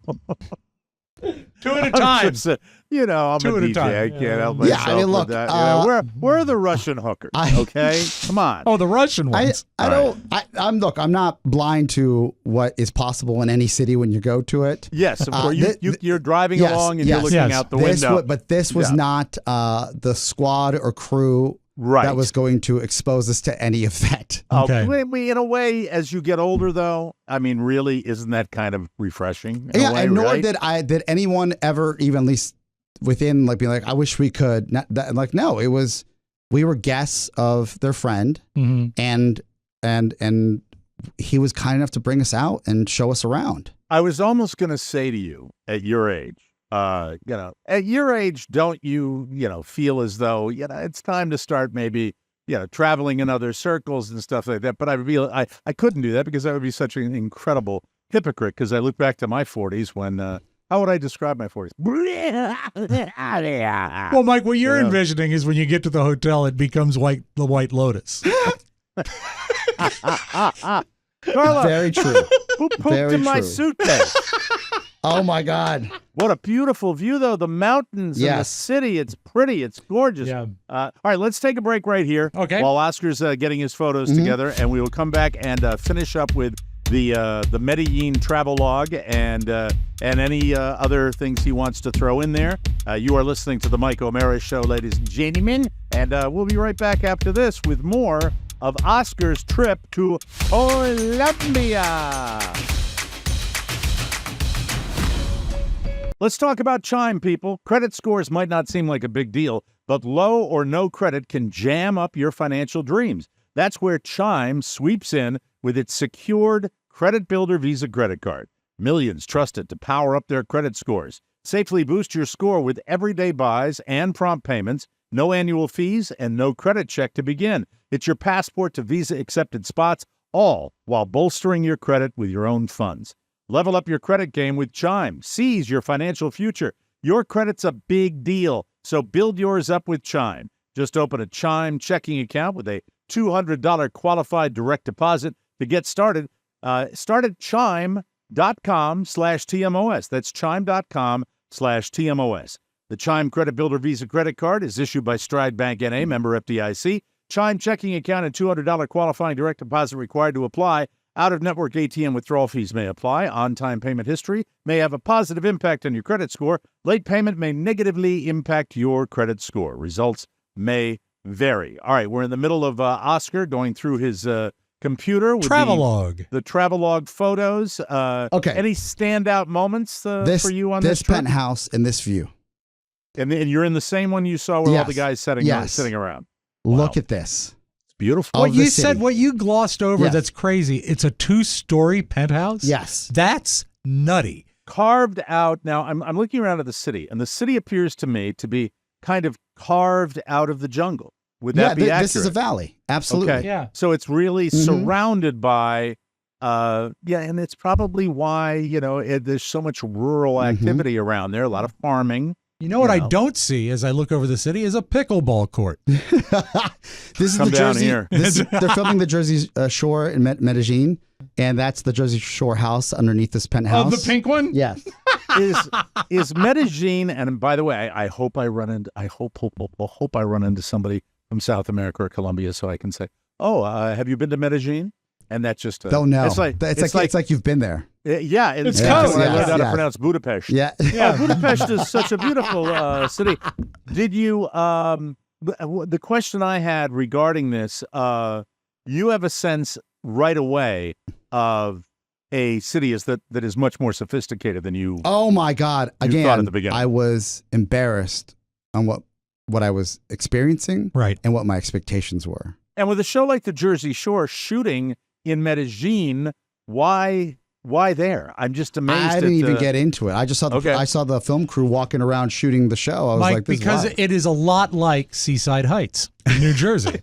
Two at a time. I'm a Two at a DJ. time. I can't Yeah. help Yeah, myself I mean, with look, that. Where are the Russian hookers? Okay, come on. Oh, the Russian I ones. don't. I'm not blind to what is possible in any city when you go to it. Yes, of course. You're driving Yes, along and yes. you're looking Yes. out the window. But this was Yeah. not the squad or crew Right. that was going to expose us to any of that. Okay. In a way, as you get older, though, I mean, really, isn't that kind of refreshing? In a Yeah, way, and nor right? did anyone ever even at least within like being like, I wish we could. No, it was we were guests of their friend, Mhm. and he was kind enough to bring us out and show us around. I was almost going to say to you, at your age, at your age, don't you, feel as though, it's time to start maybe, traveling in other circles and stuff like that. But I couldn't do that because that would be such an incredible hypocrite. Because I look back to my 40s when, how would I describe my 40s? Well, Mike, what you're Yeah. envisioning is when you get to the hotel, it becomes the White Lotus. Carla, Very true. who pooped very in my true. suitcase? Oh my God. What a beautiful view, though. The mountains and the Yes. city. It's pretty. It's gorgeous. Yeah. All right, let's take a break right here. Okay. While Oscar's getting his photos together, and we will come back and finish up with the Medellín travelogue and any other things he wants to throw in there. You are listening to the Mike O'Mara Show, ladies and gentlemen, and we'll be right back after this with more of Oscar's trip to Colombia. Let's talk about Chime, people. Credit scores might not seem like a big deal, but low or no credit can jam up your financial dreams. That's where Chime sweeps in with its secured Credit Builder Visa credit card. Millions trust it to power up their credit scores. Safely boost your score with everyday buys and prompt payments. no annual fees, and no credit check to begin. It's your passport to Visa-accepted spots, all while bolstering your credit with your own funds. Level up your credit game with Chime. Seize your financial future. Your credit's a big deal, so build yours up with Chime. Just open a Chime checking account with a $200 qualified direct deposit to get started. Start at chime.com/TMOS. That's chime.com/TMOS. The Chime Credit Builder Visa credit card is issued by Stride Bank N.A., member FDIC. Chime checking account and $200 qualifying direct deposit required to apply. Out-of-network ATM withdrawal fees may apply. On-time payment history may have a positive impact on your credit score. Late payment may negatively impact your credit score. Results may vary. All right, we're in the middle of Oscar going through his computer with Travelogue. the Travelogue photos. Okay. Any standout moments for you on this trip? penthouse and this view. And you're in the same one you saw where all the guys sitting around. Wow. Look at this. It's beautiful. What you said, what you glossed over, Yes. that's crazy. It's a 2-story penthouse? Yes. That's nutty. Carved out. Now, I'm looking around at the city, and the city appears to me to be kind of carved out of the jungle. Would that be accurate? This is a valley. Absolutely. Okay. Yeah. So it's really surrounded by, and it's probably why, there's so much rural activity around there, a lot of farming. You know what I don't see as I look over the city is a pickleball court. This is Come the down Jersey. here. They're filming the Jersey Shore in Medellín, and that's the Jersey Shore house underneath this penthouse. Oh, the pink one? Yes. is Medellín, and by the way, I hope I run into somebody from South America or Colombia so I can say, have you been to Medellín? And that's just Don't know. It's like you've been there. Yeah, It's that's code. when I learned how to Yes. pronounce Budapest. Yeah. Yeah, Budapest is such a beautiful city. Did you? The question I had regarding this, you have a sense right away of a city that is much more sophisticated than you. Oh my God! Again, thought at the beginning. I was embarrassed on what I was experiencing, Right. and what my expectations were. And with a show like the Jersey Shore shooting in Medellín, why there? I'm just amazed. I didn't even get into it. I just saw I saw the film crew walking around shooting the show. I was Mike, like, this because is wild. it is a lot like Seaside Heights in New Jersey.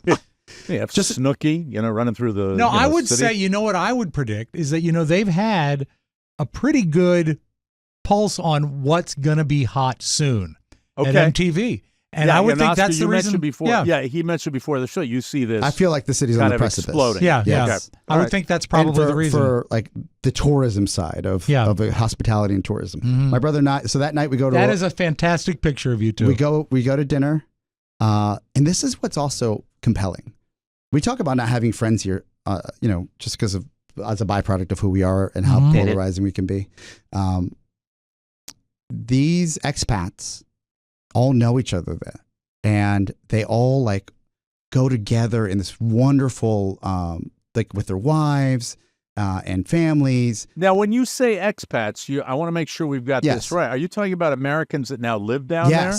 Yeah, just Snooki, running through the. No, I would city. say, what I would predict is that, they've had a pretty good pulse on what's going to be hot soon at MTV. And I would think Oscar, that's the reason. Before, he mentioned before the show. You see this. I feel like the city's on kind the of precipice. exploding. Yeah, Yes. yeah. I would think that's probably the reason. For like the tourism side of hospitality and tourism. My brother and I. So that night we go to. That is a fantastic picture of you two. We go to dinner, and this is what's also compelling. We talk about not having friends here, just because of as a byproduct of who we are and how polarizing we can be. These expats all know each other there, and they all like go together in this wonderful, with their wives and families. Now, when you say expats, I want to make sure we've got this right. Are you talking about Americans that now live down there?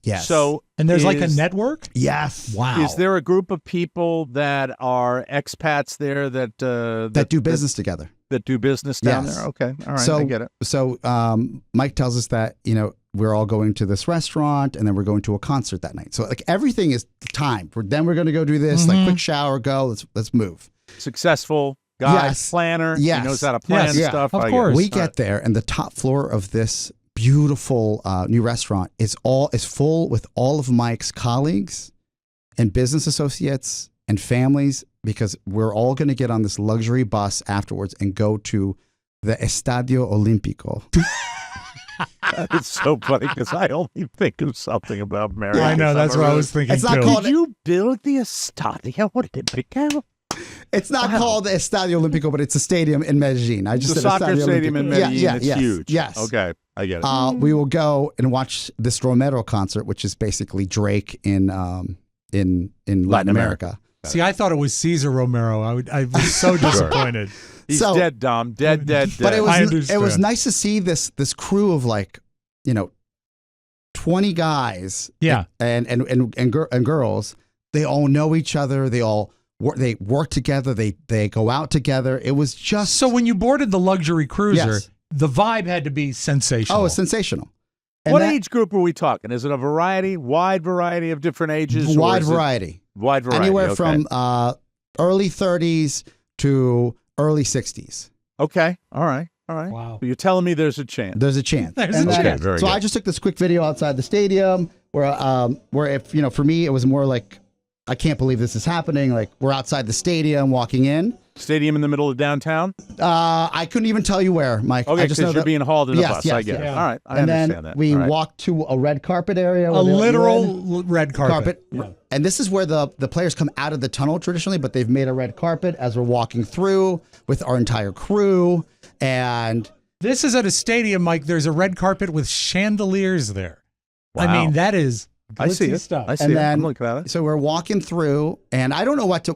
Yes. So, and there's like a network? Yes. Wow. Is there a group of people that are expats there that do business together? That do business down there? Okay. All right. I get it. So Mike tells us that, we're all going to this restaurant and then we're going to a concert that night. So like everything is timed. Then we're going to go do this, like quick shower, go, let's move. Successful guy, planner. Yes. He knows how to plan stuff. Of course. We get there and the top floor of this beautiful new restaurant is full with all of Mike's colleagues and business associates and families, because we're all going to get on this luxury bus afterwards and go to the Estadio Olímpico. It's so funny because I only think of something about America. I know, that's what I was thinking. It's not too. called. Did you build the Estadio Olímpico? It's not called the Estadio Olímpico, but it's a stadium in Medellín. I just The said soccer Estadio stadium Olímpico. in Medellín. It's yes, huge. Yes. Okay, I get it. We will go and watch this Romero concert, which is basically Drake in Latin America. See, I thought it was Cesar Romero. I was so disappointed. He's dead, Dom. Dead. But it I was understand. nice to see this crew of 20 guys. Yeah. And girls. They all know each other. They work together. They go out together. It was just So when you boarded the luxury cruiser, Yes. the vibe had to be sensational. Oh, it's sensational. What age group are we talking? Is it a wide variety of different ages? Wide variety. Wide variety. Anywhere okay. from early 30s to early 60s. Okay. All right. Wow. So you're telling me there's a chance. There's a chance. There's a chance. Very so good. I just took this quick video outside the stadium where if, for me, it was more like, I can't believe this is happening. Like, we're outside the stadium walking in. Stadium in the middle of downtown? I couldn't even tell you where, Mike. Okay, I just know because you're being hauled in a bus. Yes, I get it. yeah. All right. I and understand then that. we All right. walked to a red carpet area. A literal red carpet. Yeah. And this is where the players come out of the tunnel traditionally, but they've made a red carpet as we're walking through with our entire crew. And This is at a stadium, Mike. There's a red carpet with chandeliers there. Wow. I mean, that is I see glitzy it. stuff. I see and it. then I'm looking at it. so we're walking through, and I don't know what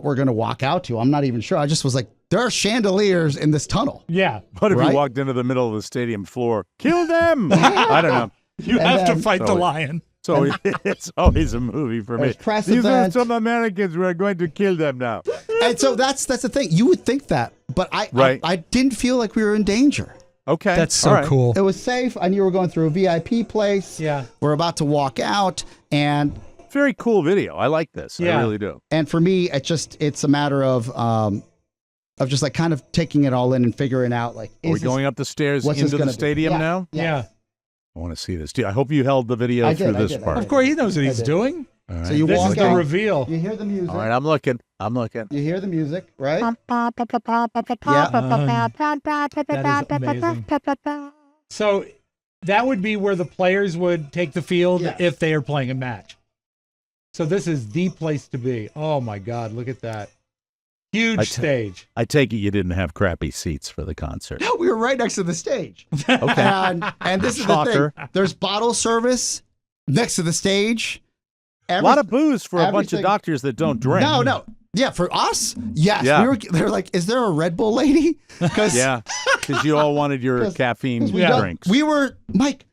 we're going to walk out to. I'm not even sure. I just was like, there are chandeliers in this tunnel. Yeah. What if Right? you walked into the middle of the stadium floor? Kill them! I don't know. You And have to then- fight the lion. So it's always a movie for me. There's press These are event. some Americans. We're going to kill them now. And so that's the thing. You would think that, but Right. I didn't feel like we were in danger. Okay. That's so All right. cool. It was safe. I knew we were going through a VIP place. Yeah. We're about to walk out, and Very cool video. I like this. Yeah. I really do. for me, it's a matter of just like kind of taking it all in and figuring out like Are we is this- going up the stairs what's this into the gonna be? stadium Yeah. now? Yeah. I want to see this. I hope you held the video I through did, I this did, I part. did. Of course, he knows what I he's did. doing. All right. So you This walk is the out, reveal. you hear the music. All right, I'm looking. You hear the music, right? That is amazing. So that would be where the players would take the field Yes. if they are playing a match. So this is the place to be. Oh my God, look at that. Huge stage. I take it you didn't have crappy seats for the concert. No, we were right next to the stage. Okay. And this is Shocker. the thing. There's bottle service next to the stage. A lot of booze for a bunch of everything- doctors that don't drink. No. Yeah, for us, yes. Yeah. They're like, is there a Red Bull lady? Because Yeah, because you all wanted your caffeine drinks. we were, Mike,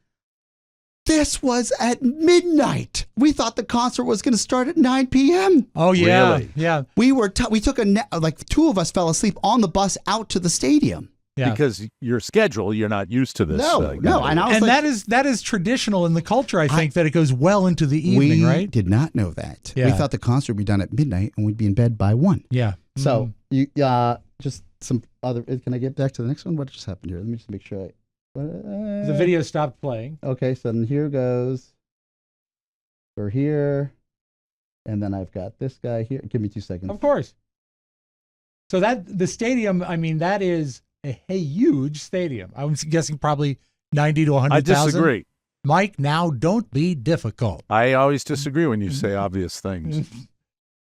this was at midnight. We thought the concert was going to start at 9 p.m. Oh yeah, Really? yeah, We took like two of us fell asleep on the bus out to the stadium. yeah. Because your schedule, you're not used to this. No. And I was And like, that is traditional in the culture. I think that it goes well into the evening, we right? did not know that. We Yeah. thought the concert would be done at midnight and we'd be in bed by 1. Yeah. So you just some other. Can I get back to the next one? What just happened here? Let me just make sure. The video stopped playing. Okay, so then here goes. We're here, and then I've got this guy here. Give me 2 seconds. Of course. So that the stadium, I mean, that is a huge stadium. I'm guessing probably 90 to 100,000. I disagree. Mike, now don't be difficult. I always disagree when you say obvious things.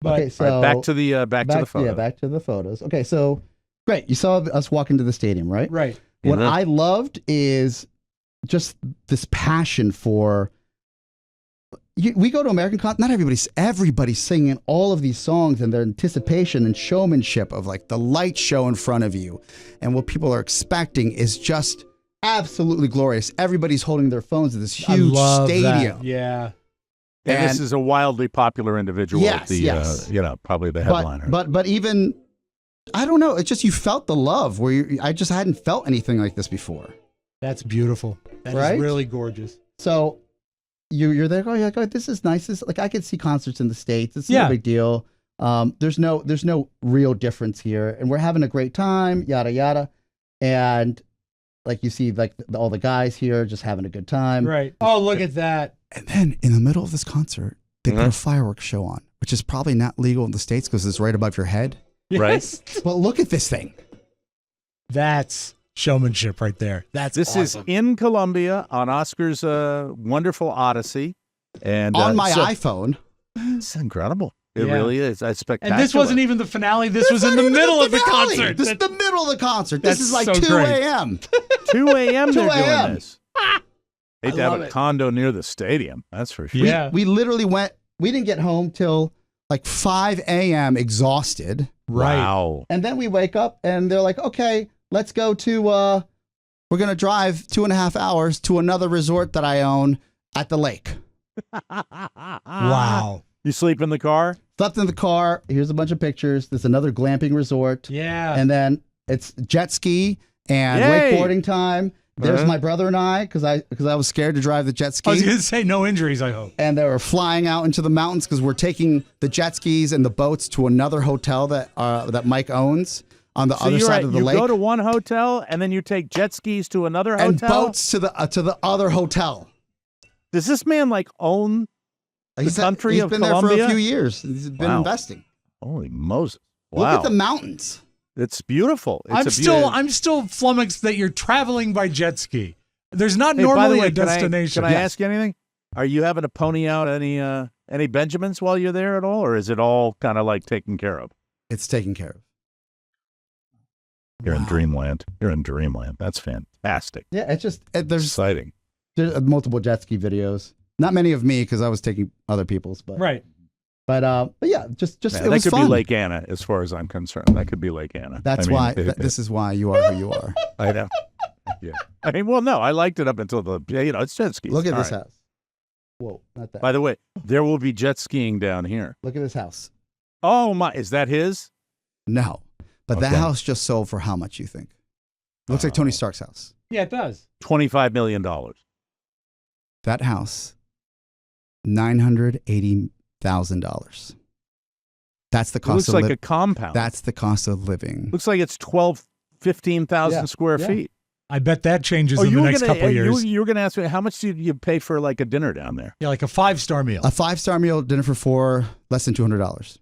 But Okay, so All right, back to the photo. Yeah, back to the photos. Okay, so great. You saw us walk into the stadium, right? right. What Mhm. I loved is just this passion for. We go to American con. Not everybody's singing all of these songs, and their anticipation and showmanship of like the light show in front of you, and what people are expecting is just absolutely glorious. Everybody's holding their phones at this I huge love that. stadium. Yeah. And this And- is a wildly popular individual. Yes, at the, yes. probably the headliner. But even I don't know. It's just you felt the love where I just hadn't felt anything like this before. That's beautiful. That is Right? really gorgeous. So you're there. Oh, you're like, oh, this is nice. Like I could see concerts in the States. It's Yeah. no big deal. There's no real difference here, and we're having a great time. Yada yada, and like you see, like all the guys here just having a good time. Right. Oh, look at that. And then in the middle of this concert, they put Mhm. a fireworks show on, which is probably not legal in the States because it's right above your head. Right. Yes. But look at this thing. That's showmanship right there. That's This is awesome. in Colombia on Oscar's wonderful Odyssey. And On my so- iPhone. It's incredible. It Yeah. really is. It's spectacular. And this wasn't even the finale. This was in Not the even middle of the finale. concert. This is the middle of the concert. This That's is like so 2 great. a.m. 2 a.m. they're 2 a.m.. doing this. They'd have love a it. condo near the stadium. That's for sure. Yeah. We literally we didn't get home till like 5 a.m. exhausted. Right. Wow. And then we wake up and they're like, okay, let's go to, we're going to drive 2.5 hours to another resort that I own at the lake. Wow. You sleep in the car? Slept in the car. Here's a bunch of pictures. There's another glamping resort. Yeah. And then it's jet ski and Yay. wakeboarding time. There's my brother and I, because I was scared to drive the jet I was ski. going to say no injuries, I hope. And they were flying out into the mountains because we're taking the jet skis and the boats to another hotel that Mike owns on the other side of the lake. You go to one hotel and then you take jet skis to another hotel? And boats to the other hotel. Does this man own the country of Colombia? He's been there for a few years. He's been investing. Holy Moses. Wow. Look at the mountains. It's beautiful. I'm still flummoxed that you're traveling by jet ski. There's not Hey, by the normally way, a destination. Can I ask you anything? Are you having to pony out any Benjamins while you're there at all, or is it all kind of taken care of? It's taken care of. You're in dreamland. You're in dreamland. That's fantastic. Yeah, it's just there's Exciting. multiple jet ski videos. Not many of me because I was taking other people's, but Right. But yeah, just Yeah, it that was could fun. be Lake Anna, as far as I'm concerned. That could be Lake Anna. That's this is why you are who you are. I know. Yeah. I mean, well, no, I liked it up until it's jet skis. Look at All this right. house. Whoa, not that. By the way, there will be jet skiing down here. Look at this house. Oh my! Is that his? No, but that Okay. house just sold for how much you think? Looks like Tony Stark's house. Yeah, it does. $25 million. That house, $980,000. That's the It cost looks of like living. a compound. That's the cost of living. Looks like it's 15,000 Yeah, square yeah. feet. I bet that changes in the next couple of years. You were going to ask me, how much do you pay for a dinner down there? Yeah, like a 5-star meal. A 5-star meal dinner for 4, less than $200,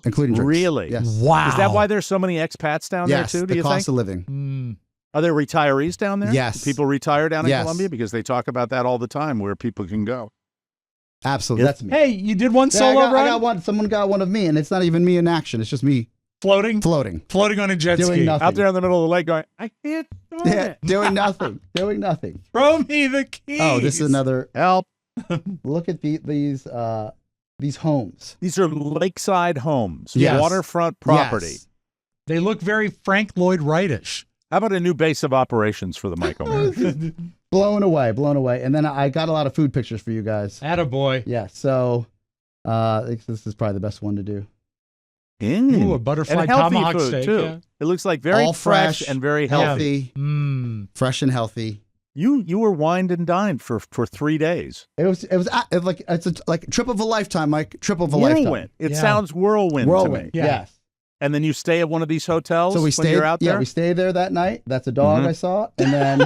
including drinks. Really? Yes. Wow. Is that why there's so many expats down Yes, there too, do the you cost think? of living. Mm. Are there retirees down there? Yes. People retire down in Yes. Colombia? Because they talk about that all the time, where people can go. Absolutely, Yes. that's me. Hey, you did one Yeah, solo I run? got one. Someone got one of me, and it's not even me in action. It's just me Floating? floating. Floating on a jet Doing ski. nothing. Out there in the middle of the lake going, I can't do Yeah, it. doing nothing. Doing nothing. Throw me the keys. Oh, this is another. Help. Look at these homes. These are lakeside homes, Yes. waterfront property. Yes. They look very Frank Lloyd Wright-ish. How about a new base of operations for the Michael Murray? Blown away, blown away. And then I got a lot of food pictures for you guys. Attaboy. Yeah, so this is probably the best one to do. Ooh, a butterfly and healthy tomahawk food steak. too. Yeah. It looks like very All fresh and very healthy. Mm. Fresh and healthy. You were wined and dined for 3 days. It was like it's a trip of a lifetime, Mike. Trip of a Whirlwind. lifetime. It Yeah. sounds whirlwind to me. Yeah. Yes. And then you stay at one of these hotels So we when stayed. you're out there? Yeah, we stayed there that night. That's a dog Mhm. I saw, and then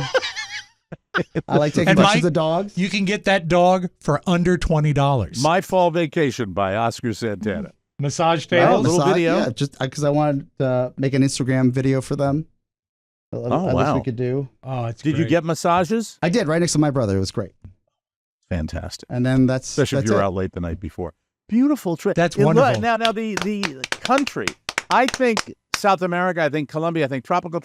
I like taking And pictures Mike, of dogs. You can get that dog for under $20. My Fall Vacation by Oscar Santana. Massage Well, tables. little video. Yeah, just because I wanted to make an Instagram video for them. I wish wow. we could do. Oh, it's Did you great. get massages? I did right next to my brother. It was great. Fantastic. And then Especially if that's you were it. out late the night before. Beautiful trip. That's wonderful. Now the country. I think South America, I think Colombia, I think tropical,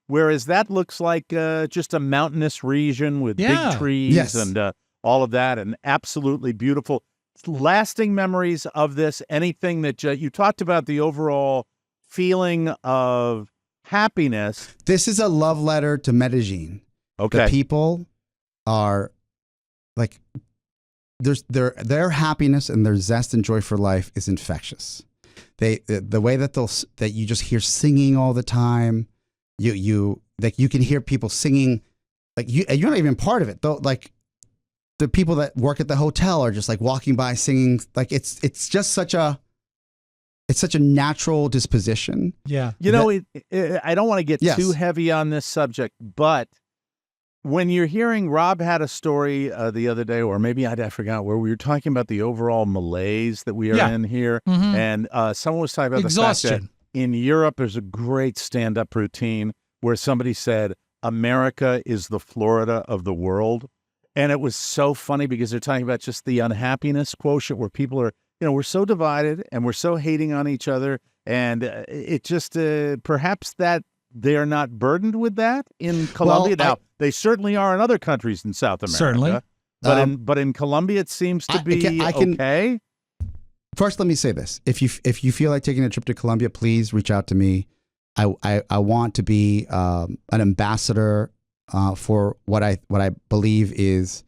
whereas that looks like just a mountainous region with Yeah. big trees Yes. and all of that, and absolutely beautiful. Lasting memories of this, anything that you talked about, the overall feeling of happiness. This is a love letter to Medellín. Okay. The people are like their happiness and their zest and joy for life is infectious. The way that you just hear singing all the time, you can hear people singing, like you're not even part of it though. Like the people that work at the hotel are just like walking by singing. Like it's just such a natural disposition. Yeah. You know, I don't want to get Yes. too heavy on this subject, but when you're hearing, Rob had a story the other day, or maybe I forgot, where we were talking about the overall malaise that we are Yeah. in here. Mhm. And someone was talking about the fact Exhaustion. that in Europe, there's a great stand-up routine where somebody said, America is the Florida of the world. And it was so funny because they're talking about just the unhappiness quotient where people are, we're so divided and we're so hating on each other. And it just, perhaps that they're not burdened with that in Colombia. Now, they certainly are in other countries in South America. Certainly. But in Colombia, it seems to be okay. First, let me say this: if you feel like taking a trip to Colombia, please reach out to me. I want to be an ambassador for what I believe is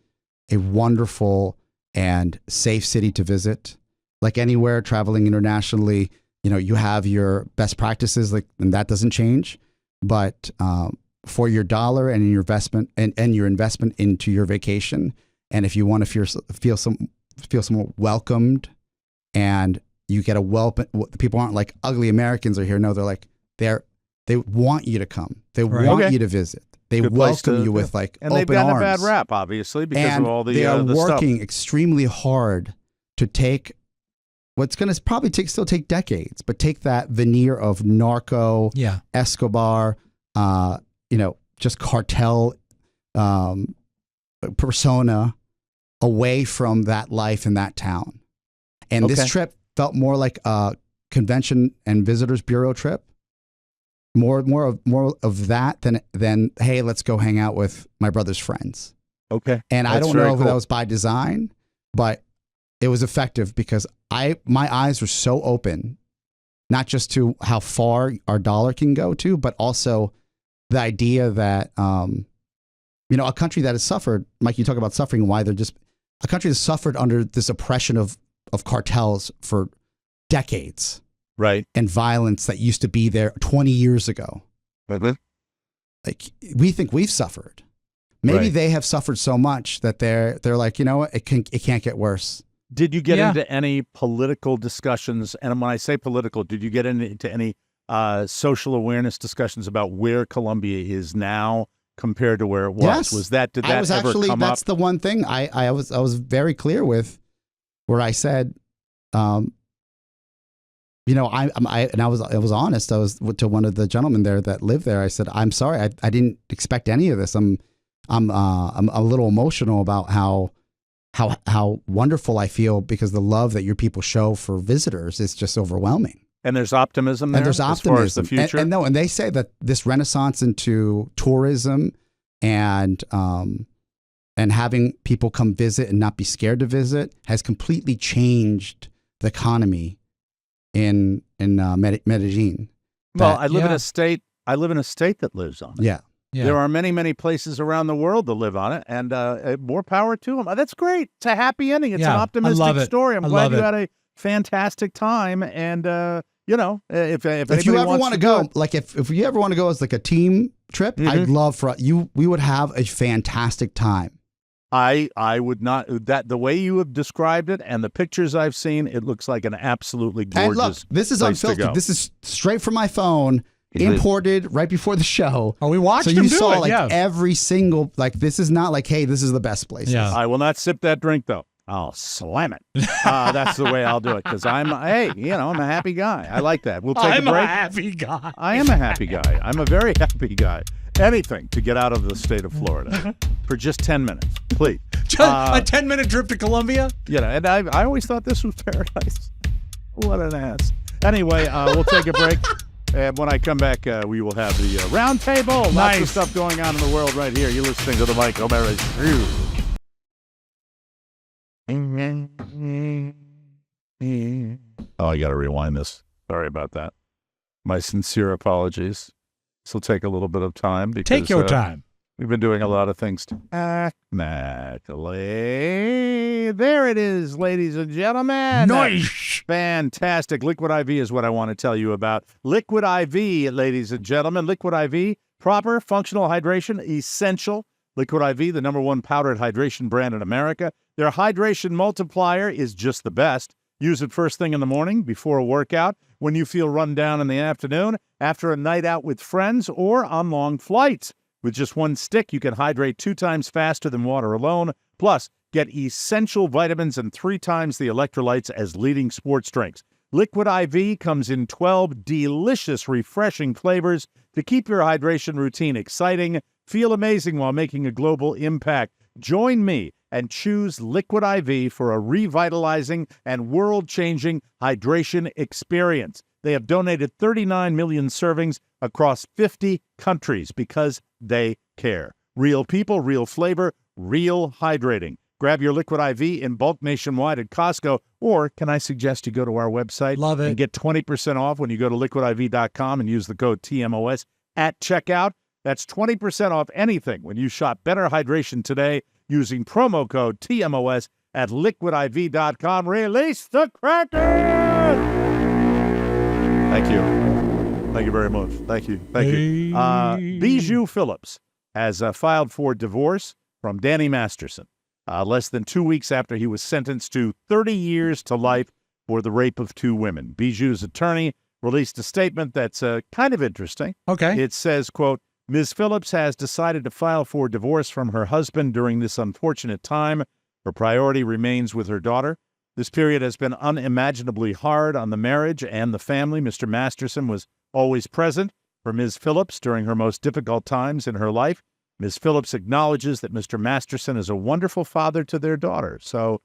a wonderful and safe city to visit. Like anywhere traveling internationally, you have your best practices, and that doesn't change. But for your dollar and your investment and your investment into your vacation. And if you want to feel somewhat welcomed, and you get people aren't like ugly Americans are here. No, they're like, they want you to come. They want you to visit. They welcome you with like and open they've gotten arms. a bad rap, obviously, because of all the they are the working stuff. extremely hard to take what's going to probably still take decades, but take that veneer of narco, Escobar, just cartel persona away from that life in that town. And this trip felt more like a convention and visitors bureau trip. More of that than hey, let's go hang out with my brother's friends. Okay. And I don't know if that was by design, but it was effective because my eyes were so open, not just to how far our dollar can go to, but also the idea that a country that has suffered, Mike, you talk about suffering and why they're just a country that's suffered under this oppression of cartels for decades. Right. And violence that used to be there 20 years ago. Mm-hmm. Like we think we've suffered. Maybe they have suffered so much that they're like, you know what, it can't get worse. Did you get into any political discussions? And when I say political, did you get into any social awareness discussions about where Colombia is now compared to where it was? Yes. Did that ever come up? That's the one thing I was very clear with, where I said, I was honest. I was to one of the gentlemen there that lived there. I said, "I'm sorry, I didn't expect any of this. I'm a little emotional about how wonderful I feel because the love that your people show for visitors is just overwhelming." And there's optimism there. And there's optimism as far as the future. And they say that this renaissance into tourism and having people come visit and not be scared to visit has completely changed the economy in Medellín. Well, I live in a state that lives on it. Yeah. There are many, many places around the world that live on it, and more power to them. That's great. It's a happy ending. It's an optimistic story. I'm glad you had a fantastic time. And if you ever want to go, like if you ever want to go as like a team trip, I'd love for you. We would have a fantastic time. I would not the way you have described it and the pictures I've seen, it looks like an absolutely gorgeous. And look, this is place unfiltered. This is straight from my phone, imported right before the show. Oh, we watched. So you saw every single this is not like, hey, this is the best place. Yeah. I will not sip that drink though. I'll slam it. That's the way I'll do it because I'm a happy guy. I like that. We'll take a break. I'm a happy guy. I am a happy guy. I'm a very happy guy. Anything to get out of the state of Florida for just 10 minutes, please. A 10-minute trip to Colombia? And I always thought this was paradise. What an ass. Anyway, we'll take a break. And when I come back, we will have the round table. Lots of stuff going on in the world right here. You're listening to the Mike O'Mara Show. Oh, I got to rewind this. Sorry about that. My sincere apologies. This will take a little bit of time. Because, take your time. We've been doing a lot of things technically. There it is, ladies and gentlemen. Nice. Fantastic. Liquid IV is what I want to tell you about. Liquid IV, ladies and gentlemen. Liquid IV, proper functional hydration, essential. Liquid IV, the #1 powdered hydration brand in America. Their hydration multiplier is just the best. Use it first thing in the morning, before a workout, when you feel run down in the afternoon, after a night out with friends, or on long flights. With just one stick, you can hydrate 2 times faster than water alone. Plus, get essential vitamins and 3 times the electrolytes as leading sports drinks. Liquid IV comes in 12 delicious, refreshing flavors to keep your hydration routine exciting. Feel amazing while making a global impact. Join me and choose Liquid IV for a revitalizing and world-changing hydration experience. They have donated 39 million servings across 50 countries because they care. Real people, real flavor, real hydrating. Grab your Liquid IV in bulk nationwide at Costco, or can I suggest you go to our website Love it. and get 20% off when you go to liquidiv.com and use the code TMOS at checkout. That's 20% off anything when you shop Better Hydration today using promo code TMOS at liquidiv.com. Release the Kraken! Thank you. Thank you very much. Thank you. Thank you. Bijou Phillips has filed for divorce from Danny Masterson less than 2 weeks after he was sentenced to 30 years to life for the rape of 2 women. Bijou's attorney released a statement that's kind of interesting. Okay. It says, quote, Ms. Phillips has decided to file for divorce from her husband during this unfortunate time. Her priority remains with her daughter. This period has been unimaginably hard on the marriage and the family. Mr. Masterson was always present for Ms. Phillips during her most difficult times in her life. Ms. Phillips acknowledges that Mr. Masterson is a wonderful father to their daughter. So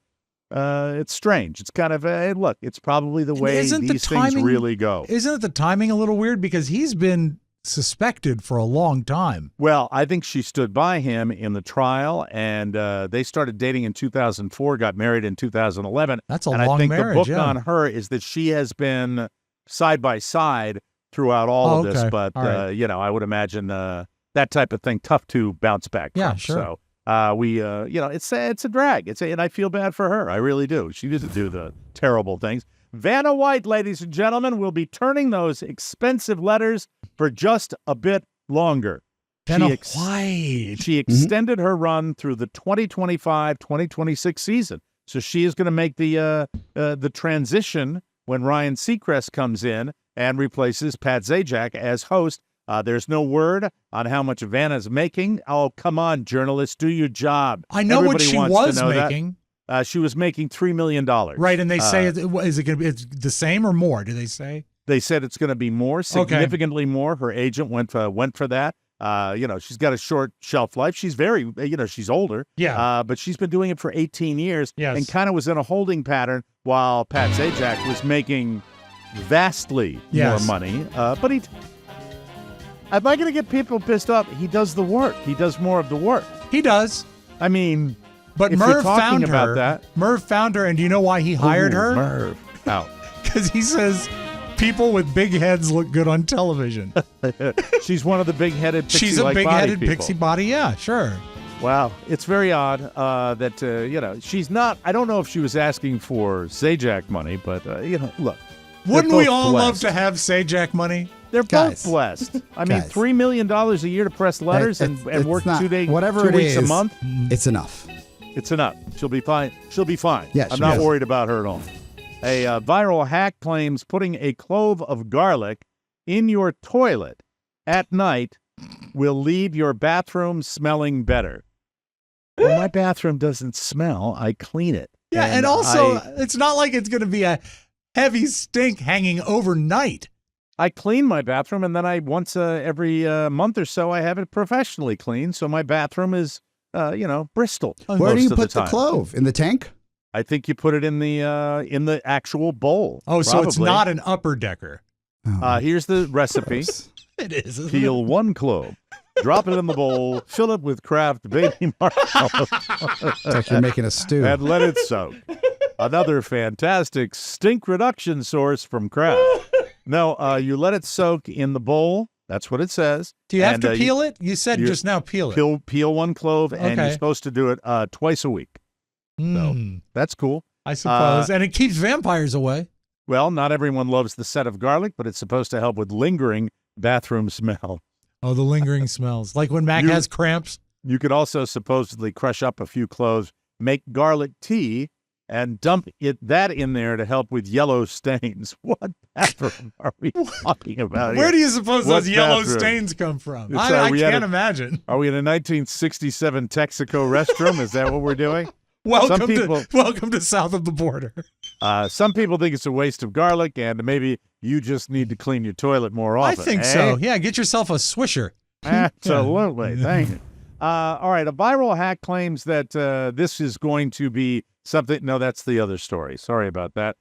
it's strange. It's kind of, look, it's probably the way these things really go. Isn't it the timing a little weird? Because he's been suspected for a long time. Well, I think she stood by him in the trial, and they started dating in 2004, got married in 2011. That's a long long marriage. And I think the book yeah. on her is that she has been side by side throughout all of this. But, right. I would imagine that type of thing, tough to bounce back Yeah, from. sure. So it's a drag. And I feel bad for her. I really do. She doesn't do the terrible things. Vanna White, ladies and gentlemen, will be turning those expensive letters for just a bit longer. Vanna White. She extended her run through the 2025-2026 season. So she is going to make the transition when Ryan Seacrest comes in and replaces Pat Zajac as host. There's no word on how much Vanna's making. Oh, come on, journalists, do your job. I know Everybody what she wants was to know making. That. She was making $3 million. Right, and they say, is it going to be it's the same or more, do they say? They said it's going to be more, significantly more. Her agent went for that. She's got a short shelf life. She's very, she's older. Yeah. But she's been doing it for 18 years Yes. and kind of was in a holding pattern while Pat Zajac was making vastly more money. But am I going to get people pissed off? He does the work. He does more of the work. He does. I mean, but if Merv you're talking found about her. that, Merv found her, and do you know why he hired her? Merv. Out. Because he says people with big heads look good on television. She's one of the big-headed pixie-like She's a big-headed body pixie body, yeah, sure. Wow. It's very odd that, she's not, I don't know if she was asking for Zajac money, but, look. Wouldn't we all love blessed. to have Zajac money? They're Guys. both blessed. I mean, Guys. $3 million a year to press letters and It's work not- 2 days, whatever 2 it weeks a is, month. It's enough. It's enough. She'll be fine. She'll be fine. Yeah, I'm she not is. worried about her at all. A viral hack claims putting a clove of garlic in your toilet at night will leave your bathroom smelling better. Well, my bathroom doesn't smell. I clean it. Yeah, and also, it's not like it's going to be a heavy stink hanging overnight. I clean my bathroom, and then once every month or so, I have it professionally cleaned, so my bathroom is, Bristol. Where do you most of put the time. clove? In the tank? I think you put it in the actual bowl. Oh, so it's probably. not an upper decker. Here's the recipe. It is. Isn't Peel 1 clove, drop it in the bowl, fill it with Kraft baby marshmallows, It's like you're making a stew. and let it soak. Another fantastic stink reduction source from Kraft. No, you let it soak in the bowl. That's what it says. Do you have And, to peel it? You said just now peel it. Peel 1 clove, and Okay. you're supposed to do it twice a week. Mm, That's cool. I suppose. And it keeps vampires away. Well, not everyone loves the scent of garlic, but it's supposed to help with lingering bathroom smell. Oh, the lingering smells. Like when Mac has cramps. You could also supposedly crush up a few cloves, make garlic tea, and dump that in there to help with yellow stains. What bathroom are we talking about here? Where do you suppose What those yellow bathroom? stains come from? It's, I we had can't a- imagine. Are we in a 1967 Texaco restroom? Is that what we're doing? Welcome people- to south of the border. Some people think it's a waste of garlic, and maybe you just need to clean your toilet more I often. think so. Yeah, get yourself a swisher. Absolutely. Thank you. All right. A viral hack claims that this is going to be something. No, that's the other story. Sorry about that.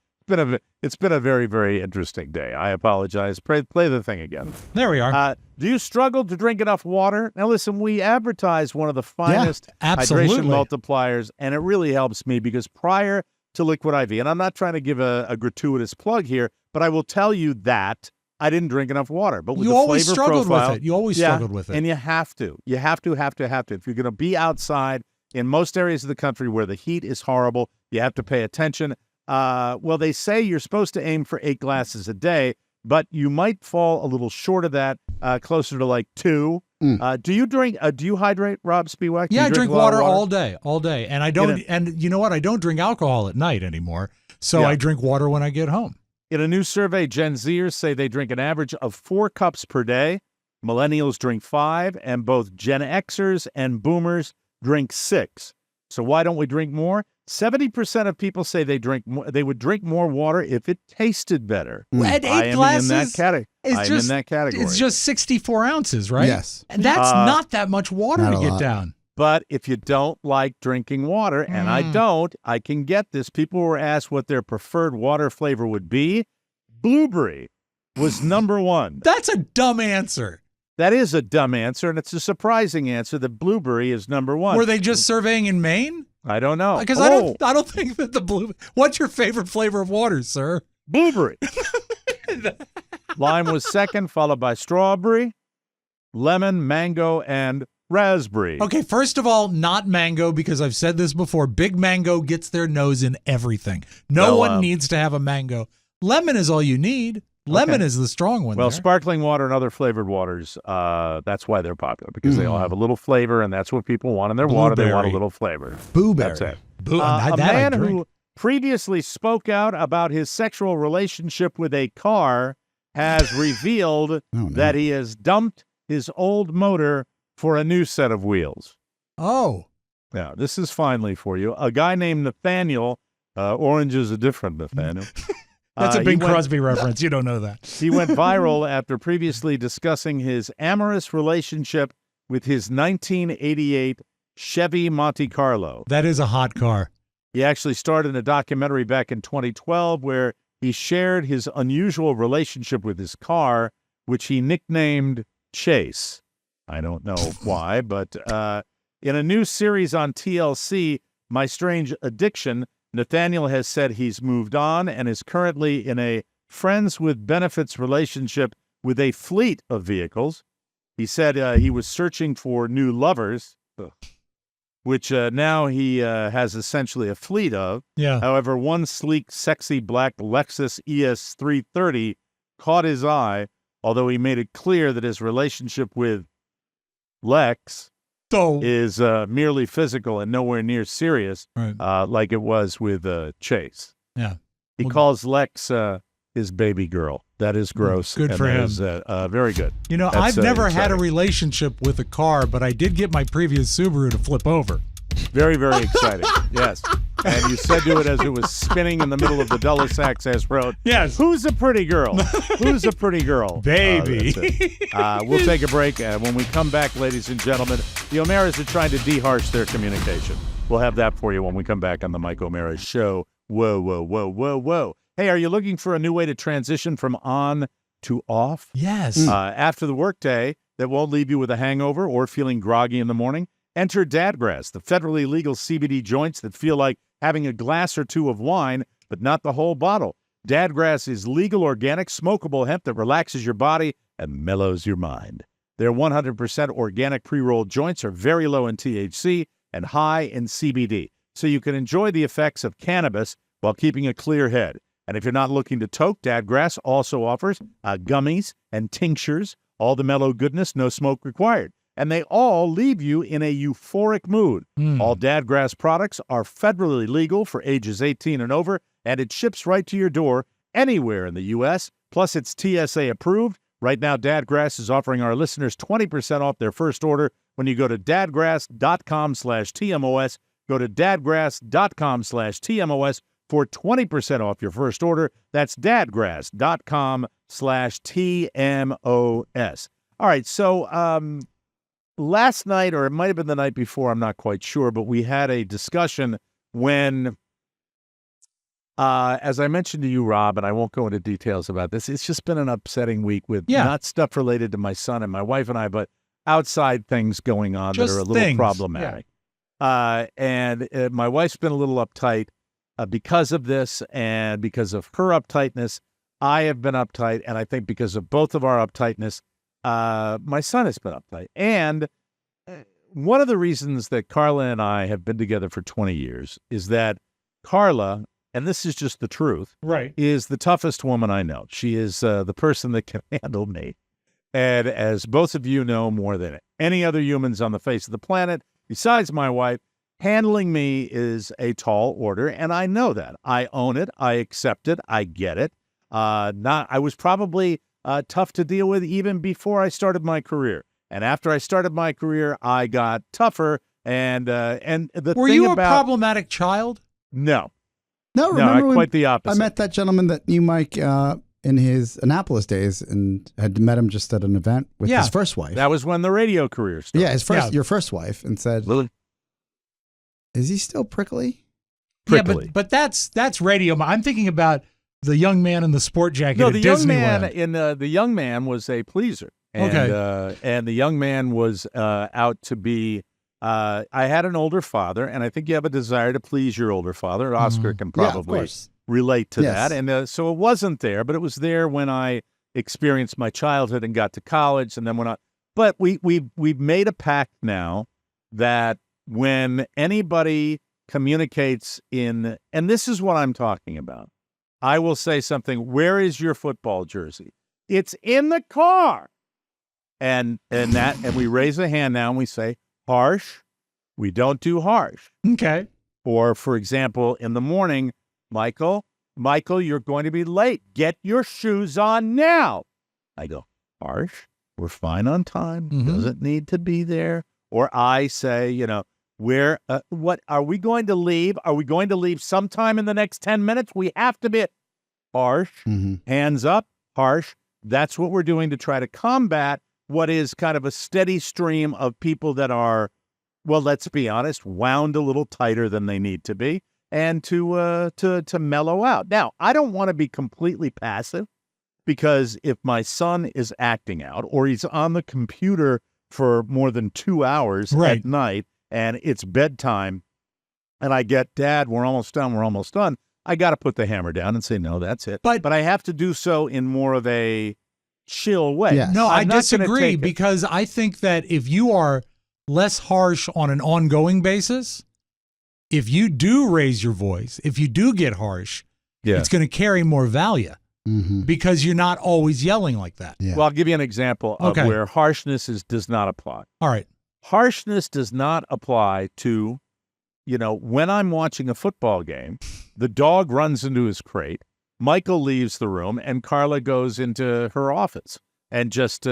It's been a very, very interesting day. I apologize. Play the thing again. There we are. Do you struggle to drink enough water? Now, listen, we advertise one of the finest absolutely. hydration multipliers, and it really helps me because prior to Liquid IV, and I'm not trying to give a gratuitous plug here, but I will tell you that I didn't drink enough water. But with You the always flavor struggled profile, with it. You always struggled with it. and you have to. You have to. If you're going to be outside in most areas of the country where the heat is horrible, you have to pay attention. Well, they say you're supposed to aim for 8 glasses a day, but you might fall a little short of that, closer to like 2. Do you drink? Do you hydrate, Rob Spiewak? Do Yeah, you I drink a lot of water all day. And I don't, and you know what? I don't drink alcohol at night anymore. So I drink water when I get home. In a new survey, Gen Zers say they drink an average of 4 cups per day. Millennials drink 5, and both Gen Xers and Boomers drink 6. So why don't we drink more? 70% of people say they would drink more water if it tasted better. At 8 glasses, in that category. in that category. It's just 64 ounces, right? Yes. And that's not that much water not to a get lot. down. But if you don't like drinking water, and I don't, I can get this. People were asked what their preferred water flavor would be. Blueberry was number 1. That's a dumb answer. That is a dumb answer, and it's a surprising answer that blueberry is number 1. Were they just surveying in Maine? I don't know. Because I don't think that the blue. What's your favorite flavor of water, sir? Blueberry. Lime was second, followed by strawberry, lemon, mango, and raspberry. Okay, first of all, not mango, because I've said this before. Big Mango gets their nose in everything. No one needs to have a mango. Lemon is all you need. Lemon is the strong one. Well, there. sparkling water and other flavored waters, that's why they're popular, because they all have a little flavor, and that's what people want in their water. They want a little flavor. Blueberry. That's it. That A man I drink. who previously spoke out about his sexual relationship with a car has revealed that he has dumped his old motor for a new set of wheels. Oh. Now, this is finally for you. A guy named Nathaniel, orange is a different Nathaniel. That's a Bing Crosby reference. You don't know that. He went viral after previously discussing his amorous relationship with his 1988 Chevy Monte Carlo. That is a hot car. He actually starred in a documentary back in 2012 where he shared his unusual relationship with his car, which he nicknamed Chase. I don't know why, but in a new series on TLC, My Strange Addiction, Nathaniel has said he's moved on and is currently in a friends with benefits relationship with a fleet of vehicles. He said he was searching for new lovers, which now he has essentially a fleet of. Yeah. However, one sleek, sexy black Lexus ES 330 caught his eye, although he made it clear that his relationship with Lex is merely physical and nowhere near serious, like it was with Chase. Yeah. He calls Lex his baby girl. That is gross. Good for him. Very good. You know, That's, I've never had a exciting. relationship with a car, but I did get my previous Subaru to flip over. Very, very exciting. Yes. And you said to it as it was spinning in the middle of the Dulles Access Road. Yes. Who's a pretty girl? Who's a pretty girl? Baby. We'll take a break. When we come back, ladies and gentlemen, the O'Maras are trying to de-harsh their communication. We'll have that for you when we come back on the Mike O'Mara Show. Whoa, whoa, whoa, whoa, whoa. Hey, are you looking for a new way to transition from on to off? Yes. After the workday that won't leave you with a hangover or feeling groggy in the morning? Enter Dadgrass, the federally legal CBD joints that feel like having a glass or two of wine, but not the whole bottle. Dadgrass is legal, organic, smokable hemp that relaxes your body and mellows your mind. Their 100% organic pre-rolled joints are very low in THC and high in CBD, so you can enjoy the effects of cannabis while keeping a clear head. And if you're not looking to toke, Dadgrass also offers gummies and tinctures, all the mellow goodness, no smoke required. And they all leave you in a euphoric mood. All Dadgrass products are federally legal for ages 18 and over, and it ships right to your door anywhere in the U.S., plus it's TSA approved. Right now, Dadgrass is offering our listeners 20% off their first order when you go to dadgrass.com/TMOS. Go to dadgrass.com/TMOS for 20% off your first order. That's dadgrass.com/TMOS. All right, so last night, or it might have been the night before, I'm not quite sure, but we had a discussion when, as I mentioned to you, Rob, and I won't go into details about this, it's just been an upsetting week with not stuff related to my son and my wife and I, but outside things going on Just that are a little things. problematic. And my wife's been a little uptight because of this, and because of her uptightness, I have been uptight, and I think because of both of our uptightness, my son has been uptight. And one of the reasons that Carla and I have been together for 20 years is that Carla and this is just the truth, Right. is the toughest woman I know. She is the person that can handle me. And as both of you know more than any other humans on the face of the planet, besides my wife, handling me is a tall order, and I know that. I own it. I accept it. I get it. I was probably tough to deal with even before I started my career. And after I started my career, I got tougher. And the Were thing you a about problematic child? no, No, remember when quite the opposite. I met that gentleman that knew Mike in his Annapolis days and had met him just at an event with his first wife. That was when the radio career started. Yeah, your first wife, and said, Lily? "Is he still prickly?" Prickly. Yeah, but that's radio. I'm thinking about the young man in the sport jacket No, at the young man Disneyland. the young man was a pleaser. And, and the young man was out to be. I had an older father, and I think you have a desire to please your older father. Oscar can Yeah, of probably course. relate to Yes. that, and so it wasn't there, but it was there when I experienced my childhood and got to college, and then But we've made a pact now that when anybody communicates and this is what I'm talking about, I will say something. Where is your football jersey? It's in the car. And we raise a hand now and we say harsh. We don't do harsh. Okay. Or for example, in the morning, Michael, you're going to be late. Get your shoes on now. I go, harsh. We're fine on time. Doesn't need to be there. Or I say, what are we going to leave? Are we going to leave sometime in the next 10 minutes? We have to be harsh, hands up, harsh. That's what we're doing to try to combat what is kind of a steady stream of people that are, well, let's be honest, wound a little tighter than they need to be, and to mellow out. Now, I don't want to be completely passive, because if my son is acting out or he's on the computer for more than 2 hours at night and it's bedtime and I get, Dad, we're almost done, I got to put the hammer down and say, no, that's it. But I have to do so in more of a chill way. Yes. No, I I'm not gonna disagree, take it. because I think that if you are less harsh on an ongoing basis, if you do raise your voice, if you do get harsh, it's going to carry more value because you're not always yelling like that. Yeah. Well, I'll give you an example of where harshness does not apply. All right. Harshness does not apply to, when I'm watching a football game, the dog runs into his crate, Michael leaves the room, and Carla goes into her office and just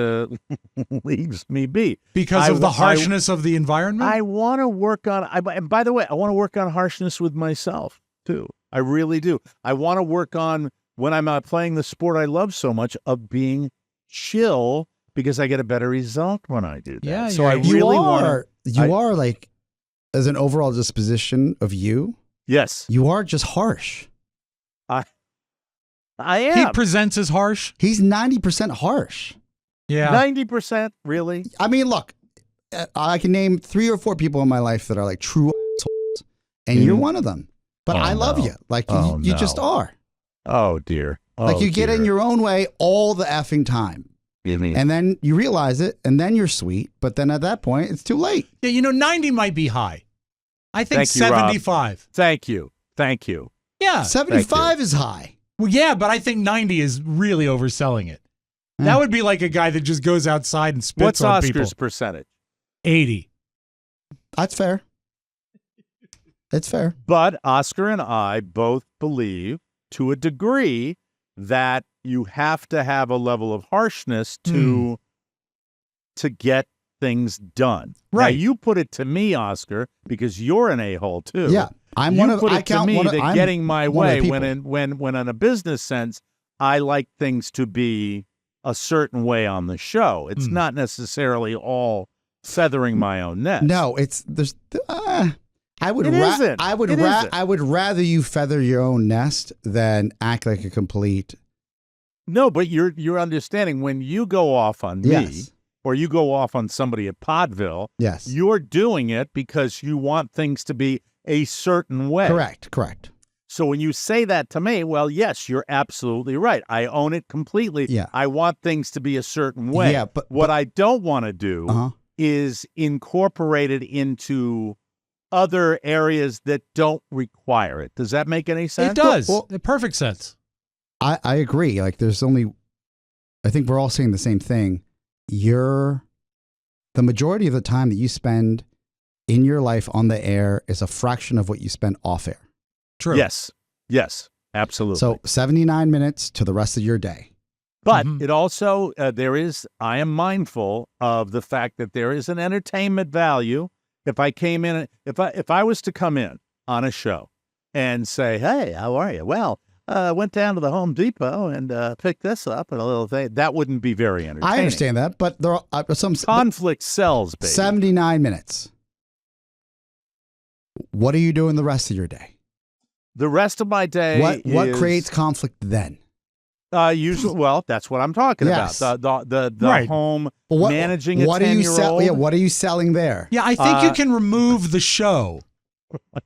leaves me be. Because of the harshness of the environment? I want to work on, and by the way, I want to work on harshness with myself, too. I really do. I want to work on, when I'm out playing the sport I love so much, of being chill, because I get a better result when I do that. Yeah, so I really You are like, as an overall disposition of you, yes, you are just harsh. I am. He presents as harsh. He's 90% harsh. Yeah. 90%, really? I mean, look, I can name 3 or 4 people in my life that are like true assholes, and you're one of them. But I love you. Like, you just are. Oh, dear. Like, you get in your own way all the effing time. And then you realize it, and then you're sweet. But then at that point, it's too late. Yeah, 90 might be high. I think Thank you, Rob. 75. Thank you. Yeah. 75 is high. Well, yeah, but I think 90 is really overselling it. That would be like a guy that just goes outside and spits What's on Oscar's people. percentage? 80. That's fair. It's fair. But Oscar and I both believe, to a degree, that you have to have a level of harshness to get things done. Right. Now, you put it to me, Oscar, because you're an a-hole too. Yeah. I'm you one of put I it to count me one of, that I'm getting my one of way the when in a business sense, I like things to be a certain way on the show. It's not necessarily all feathering my own nest. No, I would isn't. I would rather you feather your own nest than act like a complete. No, but you're understanding, when you go off on me, Yes. or you go off on somebody at Podville, Yes. you're doing it because you want things to be a certain way. Correct. So when you say that to me, well, yes, you're absolutely right. I own it completely. Yeah. I want things to be a certain way. Yeah, but what I don't want to do Uh-huh. is incorporate it into other areas that don't require it. Does that make any sense? It does. Well, Perfect sense. I agree. Like I think we're all saying the same thing. The majority of the time that you spend in your life on the air is a fraction of what you spend off air. True. Yes. Yes, absolutely. So 79 minutes to the rest of your day. But it also, I am mindful of the fact that there is an entertainment value. If I was to come in on a show and say, hey, how are you? Well, went down to the Home Depot and picked this up and a little thing, that wouldn't be very entertaining. I understand that, but there are some conflict sells, baby. 79 minutes. What are you doing the rest of your day? The rest of my day what creates conflict then? Usually, well, that's what I'm talking Yes. about. The Right. home Well, managing a 10-year-old. What are you selling there? Yeah, I think you can remove the show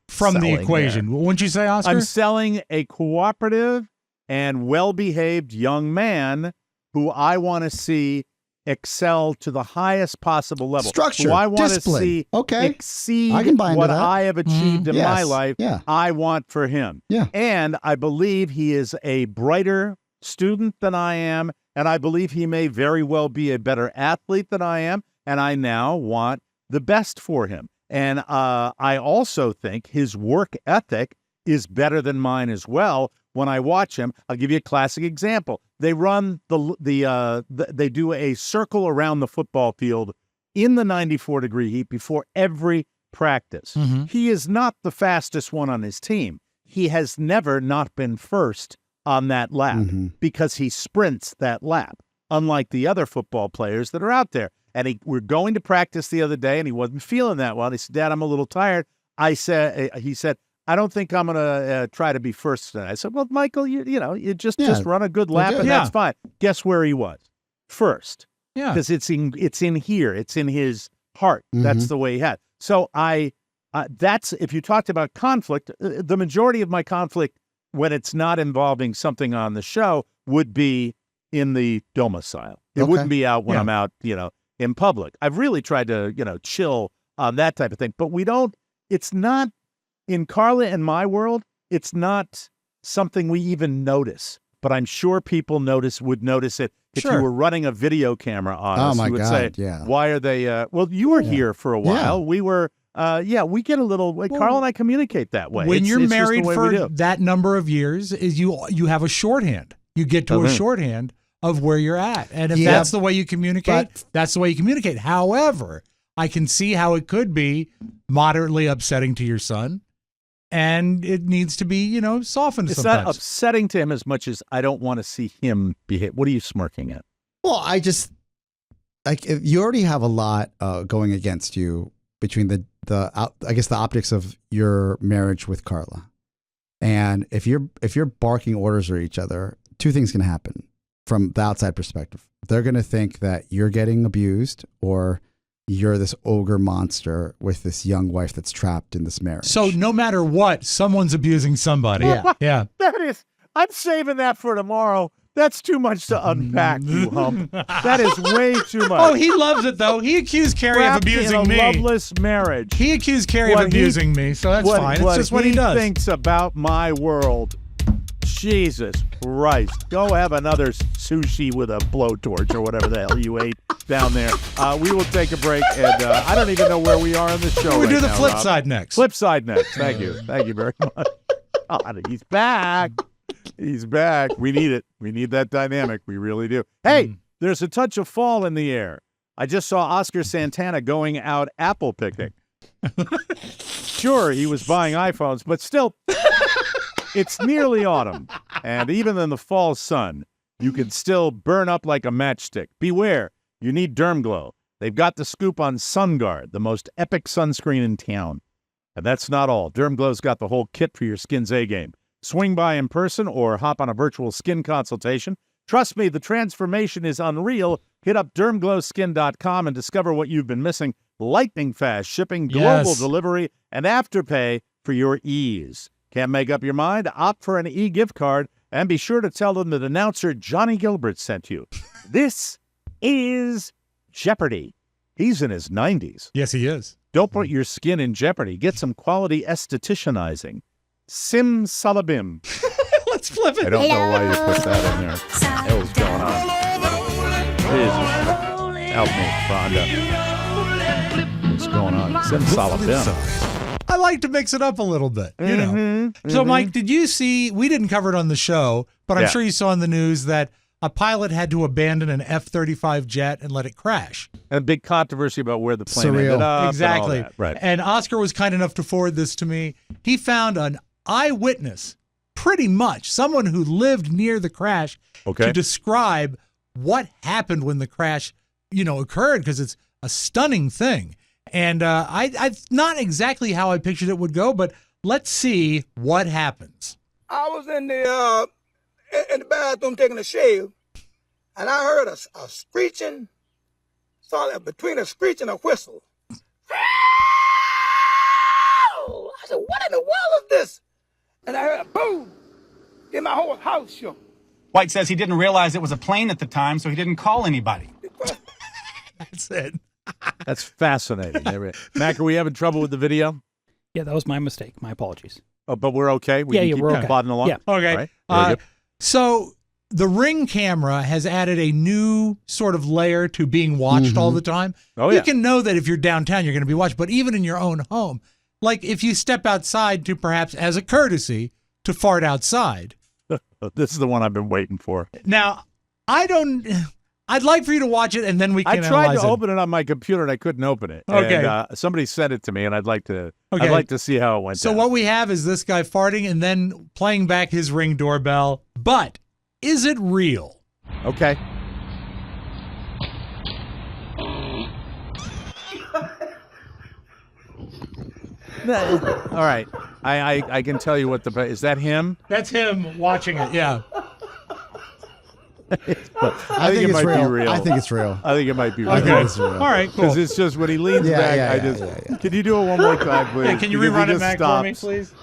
from the Selling equation. Wouldn't you say, Oscar? I'm selling a cooperative and well-behaved young man who I want to see excel to the highest possible level. Structure, who I want to discipline. see Okay. exceed I can buy into what that. I have achieved in Yes. my life. Yeah. I want for him. Yeah. And I believe he is a brighter student than I am, and I believe he may very well be a better athlete than I am, and I now want the best for him. And I also think his work ethic is better than mine as well. When I watch him, I'll give you a classic example. They run they do a circle around the football field in the 94-degree heat before every practice. He is not the fastest one on his team. He has never not been first on that lap because he sprints that lap, unlike the other football players that are out there. And we're going to practice the other day, and he wasn't feeling that well. And he said, Dad, I'm a little tired. He said, I don't think I'm going to try to be first tonight. I said, well, Michael, you just run a good lap, and that's fine. Guess where he was? First. Yeah. Because it's in here. It's in his heart. That's the way he had. So that's, if you talked about conflict, the majority of my conflict when it's not involving something on the show would be in the domicile. It wouldn't be out when I'm out, in public. I've really tried to, chill on that type of thing. But it's not, in Carla and my world, it's not something we even notice. But I'm sure people would notice it if you were running a video camera on us. My you would God, say, yeah. why are they, well, you were here for a while. Yeah. We were, we get a little, Carl and I communicate that way. When you're it's just the married way we do. for that number of years, is you have a shorthand. You get to a shorthand of where you're at. And if that's the way you communicate, that's the way you communicate. However, I can see how it could be moderately upsetting to your son. And it needs to be, softened It's sometimes. not upsetting to him as much as I don't want to see him behave. What are you smirking at? Well, I just you already have a lot going against you between the optics of your marriage with Carla, and if you're barking orders at each other, two things can happen from the outside perspective. They're going to think that you're getting abused, or you're this ogre monster with this young wife that's trapped in this marriage. So no matter what, someone's abusing somebody. Yeah. I'm saving that for tomorrow. That's too much to unpack, you hump. That is way too much. Oh, he loves it, though. He accused Carrie of Trapped abusing in a me. loveless marriage. He accused Carrie of abusing me, so that's fine. It's just what he does. thinks about my world. Jesus Christ. Go have another sushi with a blowtorch or whatever the hell you ate down there. We will take a break, and I don't even know where we are on the show We right do the now, flip Rob. side next. Flip side next. Thank you. Thank you very much. God, he's back. He's back. We need it. We need that dynamic. We really do. Hey, there's a touch of fall in the air. I just saw Oscar Santana going out apple picking. Sure, he was buying iPhones, but still, it's nearly autumn. And even in the fall sun, you can still burn up like a matchstick. Beware, you need DermGlow. They've got the scoop on SunGuard, the most epic sunscreen in town. And that's not all. DermGlow's got the whole kit for your skin's A-game. Swing by in person or hop on a virtual skin consultation. Trust me, the transformation is unreal. Hit up dermglowskin.com and discover what you've been missing. Lightning fast shipping, global delivery, and afterpay for your ease. Can't make up your mind? Opt for an e-gift card and be sure to tell them that announcer Johnny Gilbert sent you. This is Jeopardy! He's in his 90s. Yes, he is. Don't put your skin in jeopardy. Get some quality estheticianizing. Sim salabim. Let's flip it. I don't know why you put that in there. What was going on? Jesus. Help me, Rhonda. What's going on? Sim salabim. I like to mix it up a little bit, you know. So, Mike, did you see, we didn't cover it on the show, but I'm sure you saw in the news that a pilot had to abandon an F-35 jet and let it crash. A big controversy about where the plane Surreal. ended up. Exactly. And all that. Right. And Oscar was kind enough to forward this to me. He found an eyewitness, pretty much, someone who lived near the crash, to describe what happened when the crash, occurred, because it's a stunning thing. And I not exactly how I pictured it would go, but let's see what happens. I was in the bathroom taking a shave, and I heard a screeching, between a screech and a whistle. I said, what in the world is this? And I heard a boom, and my whole house shook. White says he didn't realize it was a plane at the time, so he didn't call anybody. That's it. That's fascinating. Mac, are we having trouble with the video? Yeah, that was my mistake. My apologies. Oh, but we're okay? We can keep we're okay. plodding along? Yeah. Okay. Right. Very good. So the Ring camera has added a new sort of layer to being watched all the time. Oh, You yeah. can know that if you're downtown, you're going to be watched, but even in your own home, like if you step outside to perhaps as a courtesy to fart outside. This is the one I've been waiting for. Now, I'd like for you to watch it, and then we I can tried analyze to it. open it on my computer, and I couldn't open it. Okay. And, somebody sent it to me, and I'd like to see how it went So down. what we have is this guy farting and then playing back his Ring doorbell. But is it real? Okay. All right. I can tell you what is that him? That's him watching it, yeah. I think it it's might real. be real. I think it's real. I think it might be real. Okay. It's real. All right, cool. Because it's just when he leans back, Can you do it one more time, please? Yeah, can you Because he rerun it just back for me, stops. please?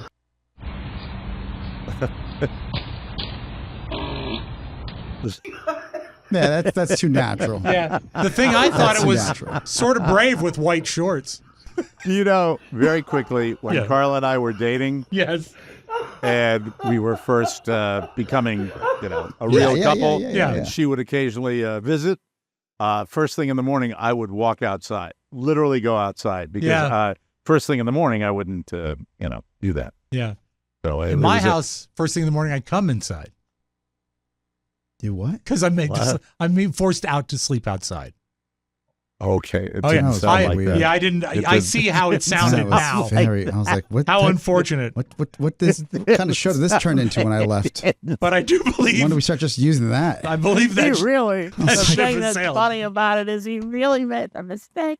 Yeah, that's too natural. Yeah. The thing I thought That's it was natural. sort of brave with white shorts. Do you know, very quickly, when Yeah. Carla and I were dating, Yes. and we were first becoming, a real couple, yeah. and she would occasionally visit. First thing in the morning, I would walk outside, literally go outside, because first thing in the morning, I wouldn't, do that. Yeah. So In my house, first thing in the morning, I come inside Do what? because I'm forced out to sleep outside. Okay. It Oh, yeah. didn't sound like weird. that. Yeah, I didn't. I see how it sounded now. I was like, what? How unfortunate. What this kind of show did this turn into when I left? But I do believe. When do we start just using that? I believe that. Really? That The ship thing has that's sailed. funny about it is he really made a mistake.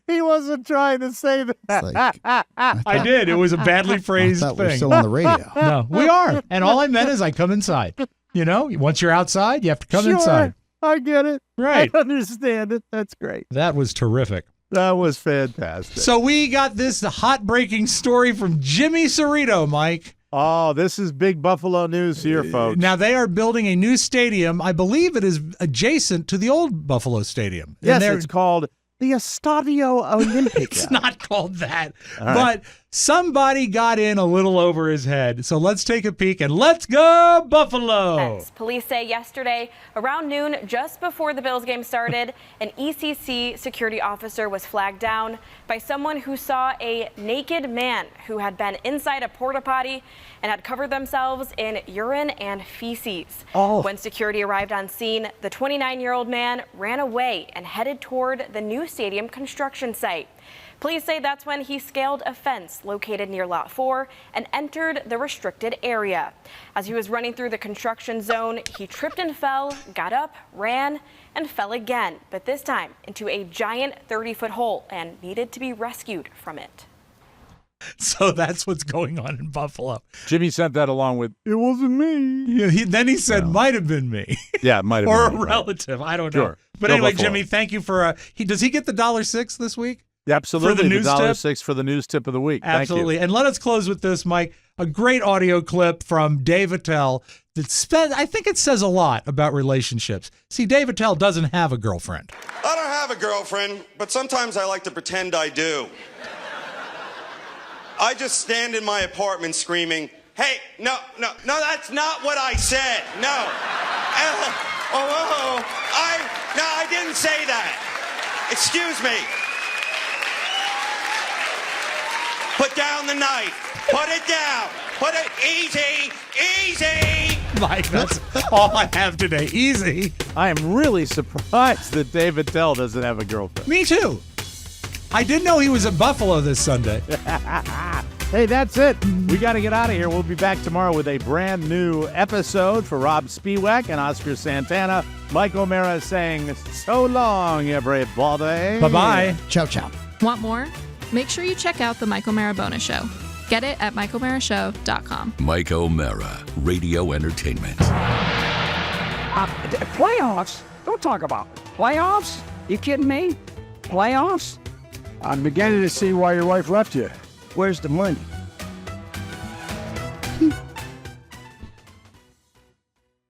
He wasn't trying to say that. It's like, I did. It was a badly I phrased thought we were thing. still on the radio. No, we are. And all I meant is I come inside. Once you're outside, you have to come Sure, inside. I get it. Right. I understand it. That's great. That was terrific. That was fantastic. So we got this hot breaking story from Jimmy Cerrito, Mike. Oh, this is big Buffalo news here, folks. Now they are building a new stadium. I believe it is adjacent to the old Buffalo Stadium. Yes, And it's called the Estadio Olimpico. it's not called that. right. But somebody got in a little over his head. So let's take a peek and let's go Buffalo. Police say yesterday around noon, just before the Bills game started, an ECC security officer was flagged down by someone who saw a naked man who had been inside a porta potty and had covered themselves in urine and feces. When security arrived on scene, the 29-year-old man ran away and headed toward the new stadium construction site. Police say that's when he scaled a fence located near Lot 4 and entered the restricted area. As he was running through the construction zone, he tripped and fell, got up, ran, and fell again, but this time into a giant 30-foot hole and needed to be rescued from it. So that's what's going on in Buffalo. Jimmy sent that along with, it wasn't me. Yeah, then he said, might have been me. Yeah, it might have or been a me, right. relative. I don't know. Sure. But Go anyway, Buffalo. Jimmy, thank you for does he get the $1.06 this week? Absolutely. For the news tip? $1.06 for the news tip of the week. Absolutely. Thank And let us close with this, Mike. A great audio clip from Dave Attell that I think it says a lot about relationships. See, Dave Attell doesn't have a girlfriend. I don't have have a girlfriend, but sometimes I like to pretend I do. I just stand in my apartment screaming, hey, no, that's not what I said. No. I didn't say that. Excuse me. Put down the knife. Put it down. Put it easy. Mike, that's all I have today. Easy. I am really surprised that David Tell doesn't have a girlfriend. Me too. I didn't know he was in Buffalo this Sunday. Hey, that's it. We got to get out of here. We'll be back tomorrow with a brand new episode for Rob Spiewak and Oscar Santana. Mike O'Mara saying so long, everybody. Bye-bye. Ciao, ciao. Want more? Make sure you check out the Mike O'Mara Bonus Show. Get it at MikeO'MaraShow.com. Mike O'Mara, radio entertainment. Playoffs? Don't talk about it. Playoffs? You kidding me? Playoffs? I'm beginning to see why your wife left you. Where's the money?